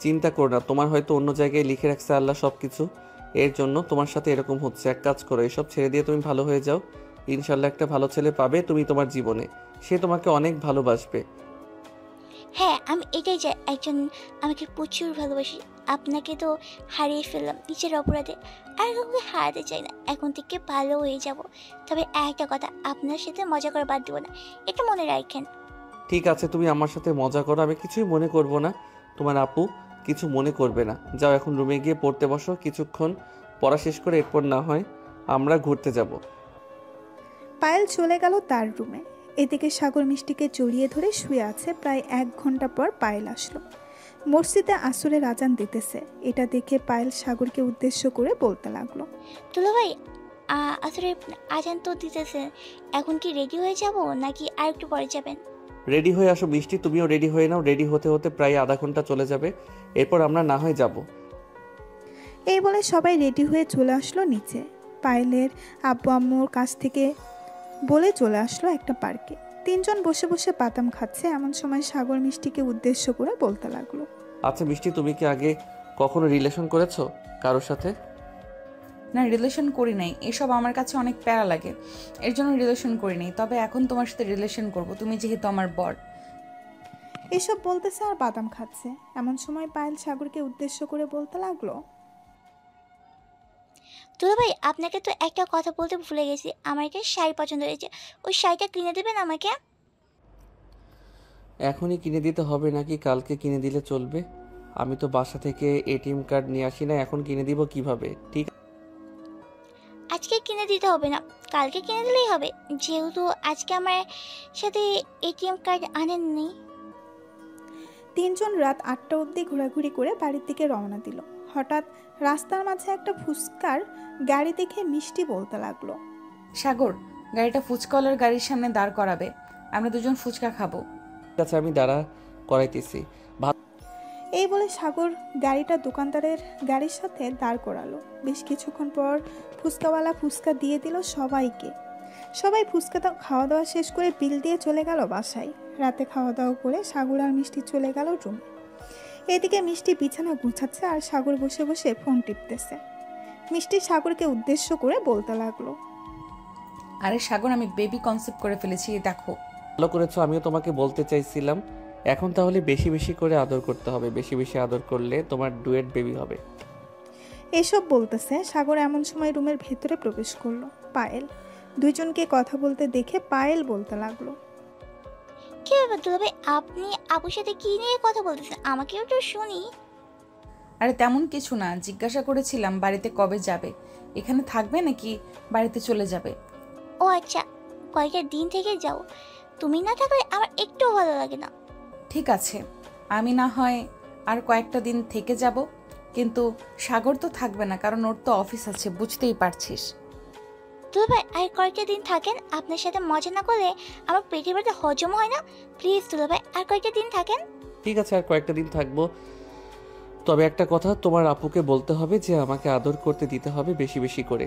চিন্তা করো না, তোমার হয়তো অন্য জায়গায় লিখে রাখছে আল্লাহ সব কিছু, এর জন্য তোমার সাথে এরকম হচ্ছে। এক কাজ করো, এসব ছেড়ে দিয়ে তুমি ভালো হয়ে যাও। ইনশাল্লাহ একটা ভালো ছেলে পাবে তুমি তোমার জীবনে, সে তোমাকে অনেক ভালোবাসবে। হ্যাঁ, আমি এটাই চাই। একজন আমাকে প্রচুর ভালোবাসি। আপনাকে তো হারিয়ে ফেললাম নিজের অপরাধে। আর কাউকে হারাতে চাই না। এখন থেকে ভালো হয়ে যাব। তবে একটা কথা, আপনার সাথে মজা করে বাদ দেবো না, এটা মনে রাখেন। ঠিক আছে, তুমি আমার সাথে মজা করো, আমি কিছুই মনে করব না। তোমার আপু কিছু মনে করবে না। যাও এখন রুমে গিয়ে পড়তে বসো, কিছুক্ষণ পড়া শেষ করে এরপর না হয় আমরা ঘুরতে যাব। পায়েল চলে গেল তার রুমে। এদিকে সাগর মিষ্টিকে জড়িয়ে ধরে শুয়ে আছে। প্রায় 1 ঘন্টা পর পায়েল আসলো। মসজিদে আসরের আজান দিতেছে। এটা দেখে পায়েল সাগরকে উদ্দেশ্য করে বলতে লাগলো, দুলাভাই, আসলে আজান তো দিতেছে, এখন কি রেডি হয়ে যাব নাকি আর একটু পরে যাবেন? রেডি হয়ে আসো মিষ্টি, তুমিও রেডি হয়ে নাও। রেডি হতে হতে প্রায় আধা ঘন্টা চলে যাবে, এরপর আমরা না হয় যাব। এই বলে সবাই রেডি হয়ে চলে আসলো নিচে। পায়েলের আব্বু আম্মুর কাছ থেকে বলে চলে আসলো একটা পার্কে। 3 জন বসে বসে বাদাম খাচ্ছে। এমন সময় সাগর মিষ্টিকে উদ্দেশ্য করে বলতে লাগলো, আচ্ছা মিষ্টি, তুমি কি আগে কখনো রিলেশন করেছো কারোর সাথে? না, রিলেশন করি নাই। এসব আমার কাছে অনেক প্যারা লাগে, এর জন্য রিলেশন করি নাই। তবে এখন তোমার সাথে রিলেশন করব, তুমি যেহেতু আমার বর। এসব বলতেছে আর বাদাম খাচ্ছে। এমন সময় পায়েল সাগরকে উদ্দেশ্য করে বলতে লাগলো, দুলাভাই, আপনাকে তো একটা কথা বলতে ভুলে গেছি। আমার একটা শাড়ি পছন্দ হয়েছে, ওই শাড়িটা কিনে দেবেন আমাকে? এখনই কিনে দিতে হবে নাকি কালকে কিনে দিলে চলবে? আমি তো বাসা থেকে এটিএম কার্ড নিয়ে আসি না, এখন কিনে দিব কিভাবে? ঠিক আজকে কিনে দিতে হবে না, কালকে কিনে দিলেই হবে, যেহেতু আজকে আমার সাথে এটিএম কার্ড আনেননি। 3 জন রাত 8টা অবধি ঘোরাঘুরি করে বাড়ির দিকে রওনা দিল। হঠাৎ রাস্তার মাঝে একটা ফুচকার গাড়ি দেখে মিষ্টি বলতে লাগলো, সাগর, গাড়িটা ফুচকাওয়ালার গাড়ির সামনে দাঁড় করাবে, আমরা দুজন ফুচকা খাবো। আছে, আমি দাঁড়া করাইতেছি। এই বলে সাগর গাড়িটা দোকানদারের গাড়ির সাথে দাঁড় করালো। বেশ কিছুক্ষণ পর ফুচকাওয়ালা ফুচকা দিয়ে দিল সবাইকে। সবাই ফুচকা খাওয়া দাওয়া শেষ করে বিল দিয়ে চলে গেল বাসায়। রাতে খাওয়া দাওয়া করে সাগর আর মিষ্টি চলে গেল রুমে। এদিকে মিষ্টি বিছানা গুছাচ্ছে আর সাগর বসে বসে ফোন টিপতেছে। মিষ্টি সাগরকে উদ্দেশ্য করে বলতে লাগলো, আরে সাগর, আমি বেবি কনসেপ্ট করে ফেলেছি, দেখো। ভালো করেছো, আমিও তোমাকে বলতে চাইছিলাম। এখন তাহলে বেশি বেশি করে আদর করতে হবে, বেশি বেশি আদর করলে তোমার ডুয়েট বেবি হবে। এসব বলতেছে সাগর এমন সময় রুমের ভেতরে প্রবেশ করলো পায়েল। 2 জনকে কথা বলতে দেখে পায়েল বলতে লাগলো, কি ব্যাপার দুলাভাই, আপনি আপুর সাথে কি নিয়ে কথা বলতেছেন? আমাকে একটু শুনি। আরে তেমন কিছু না, জিজ্ঞাসা করেছিলাম বাড়িতে কবে যাবে, এখানে থাকবে নাকি বাড়িতে চলে যাবে। ও আচ্ছা, কয়েকটা দিন থেকে যাও। তুমি না থাকলে আমার একটু ভালো লাগে না। ঠিক আছে, আমি না হয় আর কয়েকটা দিন থেকে যাব, কিন্তু সাগর তো থাকবে না, কারণ ওর তো অফিস আছে, বুঝতেই পারছিস। দুলাভাই, আর কয়েকটা দিন থাকেন। আপনার সাথে মজা না করলে আমার পেটের ব্যথা হজম হয় না। প্লিজ দুলাভাই, আর কয়েকটা দিন থাকেন। ঠিক আছে, আর কয়েকটা দিন থাকবো। তবে একটা কথা, তোমার আপুকে বলতে হবে যে আমাকে আদর করতে দিতে হবে বেশি বেশি করে।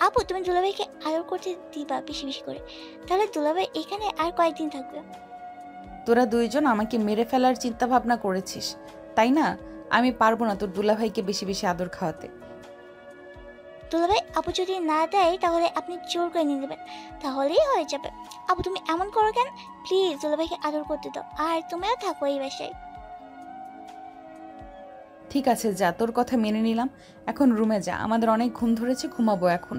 আপু, তুমি দুলাভাইকে আদর করতে দিবা বেশি বেশি করে, তাহলে দুলাভাই এখানে আর কয়েকদিন থাকবে। তোরা 2 জন আমাকে মেরে ফেলার চিন্তা ভাবনা করেছিস, তাই না? আমি পারবো না তোর দুলাভাইকে বেশি বেশি আদর খাওয়াতে। দুলাভাই, আপু যদি না দেয় তাহলে আপনি জোর করে নিয়ে নেবেন, তাহলেই হয়ে যাবে। আপু, তুমি এমন করো কেন? প্লিজ দুলাভাইকে আদর করতে দাও, আর তুমিও থাকো এই বাসায়। ঠিক আছে, যা, তোর কথা মেনে নিলাম। এখন রুমে যা, আমাদের অনেক ঘুম ধরেছে, ঘুমাবো এখন।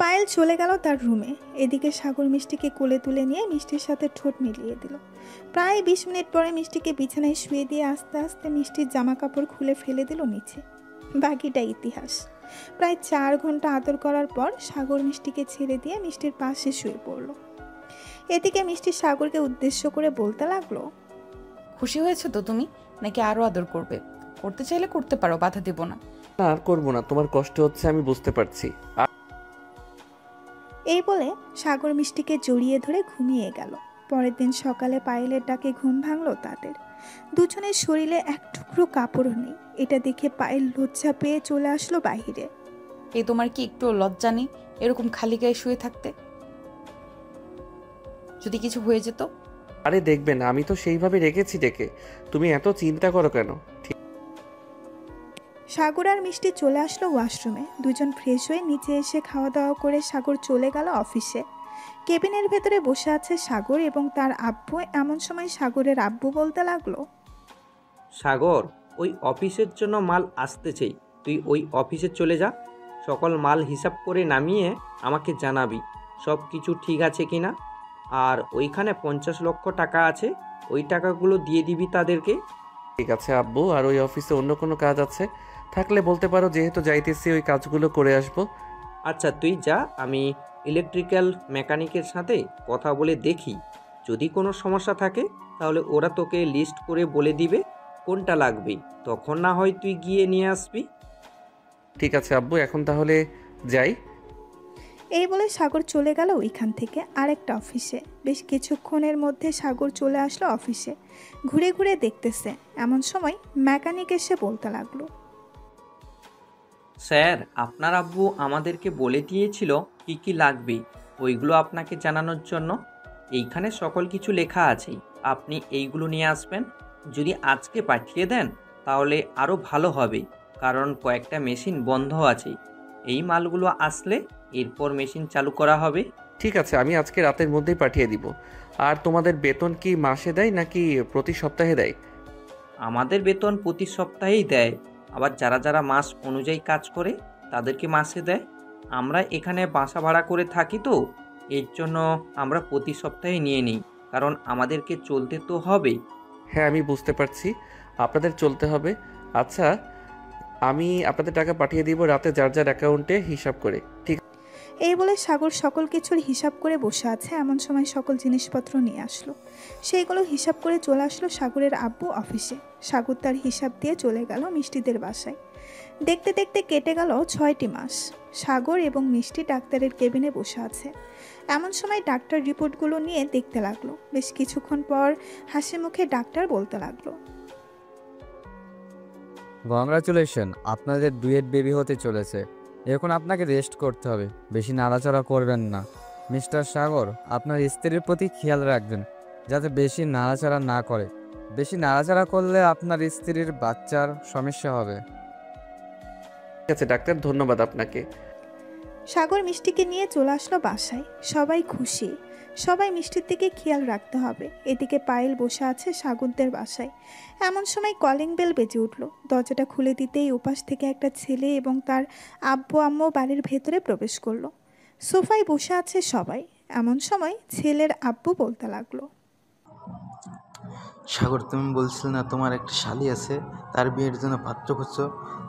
পায়েল চলে গেল তার রুমে। এদিকে সাগর মিষ্টিকে কোলে তুলে নিয়ে মিষ্টির সাথে ঠোঁট মিলিয়ে দিল। প্রায় 20 মিনিট পরে মিষ্টিকে বিছানায় শুয়ে দিয়ে আস্তে আস্তে মিষ্টির জামা কাপড় খুলে ফেলে দিল নিচে। বাকিটা ইতিহাস। প্রায় 4 ঘন্টা আদর করার পর সাগর মিষ্টিকে ছেড়ে দিয়ে মিষ্টির পাশে শুয়ে পড়ল। এদিকে মিষ্টি সাগরকে উদ্দেশ্য করে বলতে লাগলো, খুশি হয়েছে তো তুমি, নাকি আরো আদর করবে? করতে চাইলে করতে পারো, বাধা দেব না। না, আর করবো না, তোমার কষ্ট হচ্ছে আমি বুঝতে পারছি। এই বলে সাগর মিষ্টিকে জড়িয়ে ধরে ঘুমিয়ে গেল। পরের দিন সকালে পায়েলের ডাকে ঘুম ভাঙলো তাদের। 2 জনের শরীরে এক টুকরো কাপড়ও নেই। এটা দেখে পায়েল লজ্জা পেয়ে চলে আসলো বাইরে। এই তোমার কি একটু লজ্জা নেই এরকম খালি গায়ে শুয়ে থাকতে? যদি কিছু হয়ে যেত? আরে দেখবে না, আমি তো সেইভাবে রেখেছি ডেকে, তুমি এত চিন্তা করো কেন? সাগর আর মিষ্টি চলে আসলো ওয়াশরুমে। 2 জন ফ্রেশ হয়ে নিচে এসে খাওয়া দাওয়া করে সাগর চলে গেল অফিসে। কেবিনের ভেতরে বসে আছে সাগর এবং তার আব্বু। এমন সময় সাগরের আব্বু বলতে লাগলো, সাগর, ওই অফিসের জন্য মাল আসতেছেই, তুই ওই অফিসে চলে যা। সকল মাল হিসাব করে নামিয়ে আমাকে জানাবি সব কিছু ঠিক আছে কিনা। আর ওইখানে 50 লক্ষ টাকা আছে, ওই টাকাগুলো দিয়ে দিবি তাদেরকে। ঠিক আছে আব্বু, আর ওই অফিসে অন্য কোনো কাজ আছে থাকলে বলতে পারো, যেহেতু যাইতেছি ওই কাজগুলো করে আসবো। আচ্ছা তুই যা, আমি ইলেকট্রিক্যাল মেকানিকের সাথে কথা বলে দেখি, যদি কোনো সমস্যা থাকে তাহলে ওরা তোকে লিস্ট করে বলে দিবে কোনটা লাগবে, তখন না হয় তুই গিয়ে নিয়ে আসবি। ঠিক আছে আব্বু, এখন তাহলে যাই। এই বলে সাগর চলে গেল ওইখান থেকে আরেকটা অফিসে। বেশ কিছুক্ষণের মধ্যে সাগর চলে আসলো অফিসে, ঘুরে ঘুরে দেখতেছে। এমন সময় মেকানিক এসে বলতে লাগলো, স্যার, আপনার আব্বু আমাদেরকে বলে দিয়েছিল কি কি লাগবে, ওইগুলো আপনাকে জানানোর জন্য। এইখানে সকল কিছু লেখা আছে, আপনি এইগুলো নিয়ে আসবেন। যদি আজকে পাঠিয়ে দেন তাহলে আরও ভালো হবে, কারণ কয়েকটা মেশিন বন্ধ আছে। এই মালগুলো আসলে এরপর মেশিন চালু করা হবে। ঠিক আছে, আমি আজকে রাতের মধ্যেই পাঠিয়ে দিব। আর তোমাদের বেতন কি মাসে দেয় নাকি প্রতি সপ্তাহে দেয়? আমাদের বেতন প্রতি সপ্তাহেই দেয়, আবার যারা যারা মাস অনুযায়ী কাজ করে তাদেরকে মাসে দেয়। আমরা এখানে বাসা ভাড়া করে থাকি, তো এর জন্য আমরা প্রতি সপ্তাহে নিয়ে নিই, কারণ আমাদেরকে চলতে তো হবে। হ্যাঁ, আমি বুঝতে পারছি আপনাদের চলতে হবে। আচ্ছা, আমি আপনাদের টাকা পাঠিয়ে দিব রাতে যার যার অ্যাকাউন্টে হিসাব করে। ঠিক এই বলে সাগর সকল কিছুর হিসাব করে বসে আছে। এমন সময় সকল জিনিসপত্র নিয়ে আসলো, সেইগুলো হিসাব করে চলে আসলো সাগরের আব্বু অফিসে। সাগর তার হিসাব দিয়ে চলে গেল মিষ্টিদের বাসায়। দেখতে দেখতে কেটে গেল 6টি মাস। সাগর এবং মিষ্টি ডাক্তারের কেবিনে বসে আছে। এমন সময় ডাক্তার রিপোর্টগুলো নিয়ে দেখতে লাগলো। বেশ কিছুক্ষণ পর হাসি মুখে ডাক্তার বলতে লাগলো, কংগ্রাচুলেশন, আপনাদের ডুয়েট বেবি হতে চলেছে। এখন আপনাকে রেস্ট করতে হবে, বেশি নাড়াচাড়া করবেন না। মিস্টার সাগর, আপনার স্ত্রীর প্রতি খেয়াল রাখবেন যাতে বেশি নাড়াচাড়া না করে। বেশি নাড়াচাড়া করলে আপনার স্ত্রীর বাচ্চার সমস্যা হবে। আছে ডাক্তার, ধন্যবাদ আপনাকে। সাগর মিষ্টিকে নিয়ে চলে আসলো বাসায়। সবাই খুশি, সবাই মিষ্টির দিকে খেয়াল রাখতে হবে। এদিকে পায়েল বসে আছে সাগরদের বাসায়। এমন সময় কলিং বেল বেজে উঠল। দরজাটা খুলে দিতেই উপাস থেকে একটা ছেলে এবং তার আব্বু আম্মু বাড়ির ভেতরে প্রবেশ করলো। সোফায় বসে আছে সবাই। এমন সময় ছেলের আব্বু বলতে লাগলো, সাগর, তুমি বলছিলে না তোমার একটা শালি আছে, তার বিয়ের জন্য পাত্র খুঁজছো?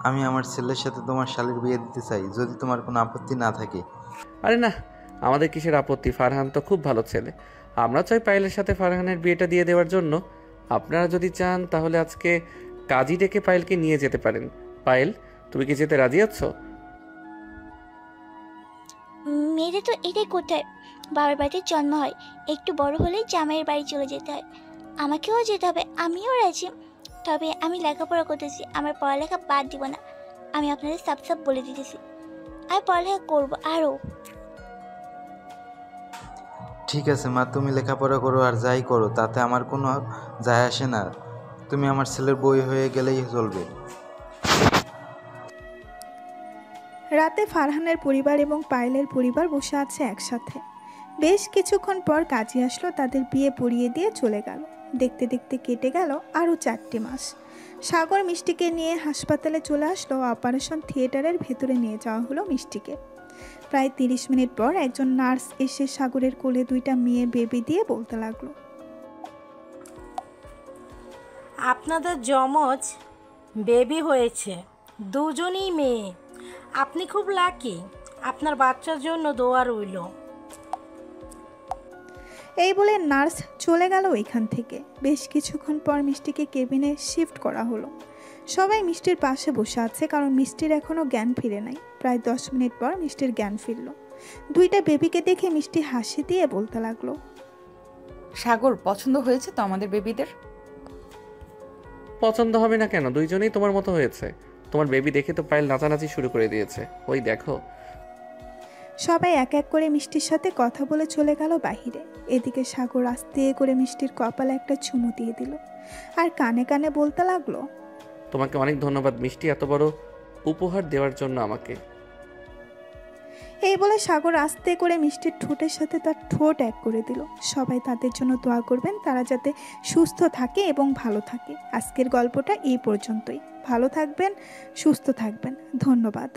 আমি আমার ছেলের সাথে তোমার শালির বিয়ে দিতে চাই, যদি তোমার কোনো আপত্তি না থাকে। আরে না, আমাদের কিসের আপত্তি? ফারহান তো খুব ভালো ছেলে। আমরা চাই পায়েলের সাথে ফারহানের বিয়েটা দিয়ে দেওয়ার জন্য। আপনারা যদি চান তাহলে আজকে কাজী ডেকে পায়েলকে নিয়ে যেতে পারেন। পায়েল, তুমি কি যেতে রাজি আছো? মেয়েদের তো এটাই করতে হয়, বাবার বাড়িতে জন্ম হয়, একটু বড় হলেই জামাইয়ের বাড়ি চলে যেতে হয়। আমাকেও যেতে হবে, আমিও রাজি। তবে আমি লেখাপড়া করতেছি, আমার পড়ালেখা বাদ দিব না। আমি আপনাদের সাপ সাপ বলে দিতেছি, আমি পড়ালেখা করবো আরও। ঠিক আছে মা, তুমি লেখাপড়া করো আর যাই করো, তাতে আমার কোনো যায় আসে না। তুমি আমার ছেলের বই হয়ে গেলেই চলবে। রাতে ফারহানের পরিবার এবং পায়েলের পরিবার বসে আছে একসাথে। বেশ কিছুক্ষণ পর কাজী আসলো, তাদের বিয়ে পড়িয়ে দিয়ে চলে গেল। দেখতে দেখতে কেটে গেল আরও 4টি মাস। সাগর মিষ্টিকে নিয়ে হাসপাতালে চলে আসলো। অপারেশন থিয়েটারের ভেতরে নিয়ে যাওয়া হলো মিষ্টিকে। প্রায় 30 মিনিট পর একজন নার্স এসে সাগরের কোলে 2টা মেয়ে বেবি দিয়ে বলতে লাগলো, আপনাদের যমজ বেবি হয়েছে, দুজনই মেয়ে। আপনি খুব লাকি, আপনার বাচ্চার জন্য দোয়া রইল। এই বলে নার্স চলে গেল ওইখান থেকে। বেশ কিছুক্ষণ পর মিষ্টিকে কেবিনে শিফট করা হলো। সবাই মিষ্টির পাশে বসে আছে, কারণ মিষ্টির এখনও জ্ঞান ফিরে নাই। প্রায় 10 মিনিট পর মিষ্টির জ্ঞান ফিরল। 2টা বেবিকে দেখে মিষ্টি হাসি দিয়ে বলতে লাগলো, সাগর, পছন্দ হয়েছে তো আমাদের বেবিদের? পছন্দ হবে না কেন? দুইজনেই তোমার মতো হয়েছে। তোমার বেবি দেখে তো পায়েল নাচানাচি শুরু করে দিয়েছে, ওই দেখো। সবাই এক এক করে মিষ্টির সাথে কথা বলে চলে গেল বাহিরে। এদিকে সাগর আস্তে করে মিষ্টির কপালে একটা চুমু দিয়ে দিল আর কানে কানে বলতে লাগলো, তোমাকে অনেক ধন্যবাদ মিষ্টি, এত বড় উপহার দেওয়ার জন্য আমাকে। এই বলে সাগর আস্তে করে মিষ্টির ঠোঁটের সাথে তার ঠোঁট এক করে দিল। সবাই তাদের জন্য দোয়া করবেন, তারা যাতে সুস্থ থাকে এবং ভালো থাকে। আজকের গল্পটা এই পর্যন্তই। ভালো থাকবেন, সুস্থ থাকবেন। ধন্যবাদ।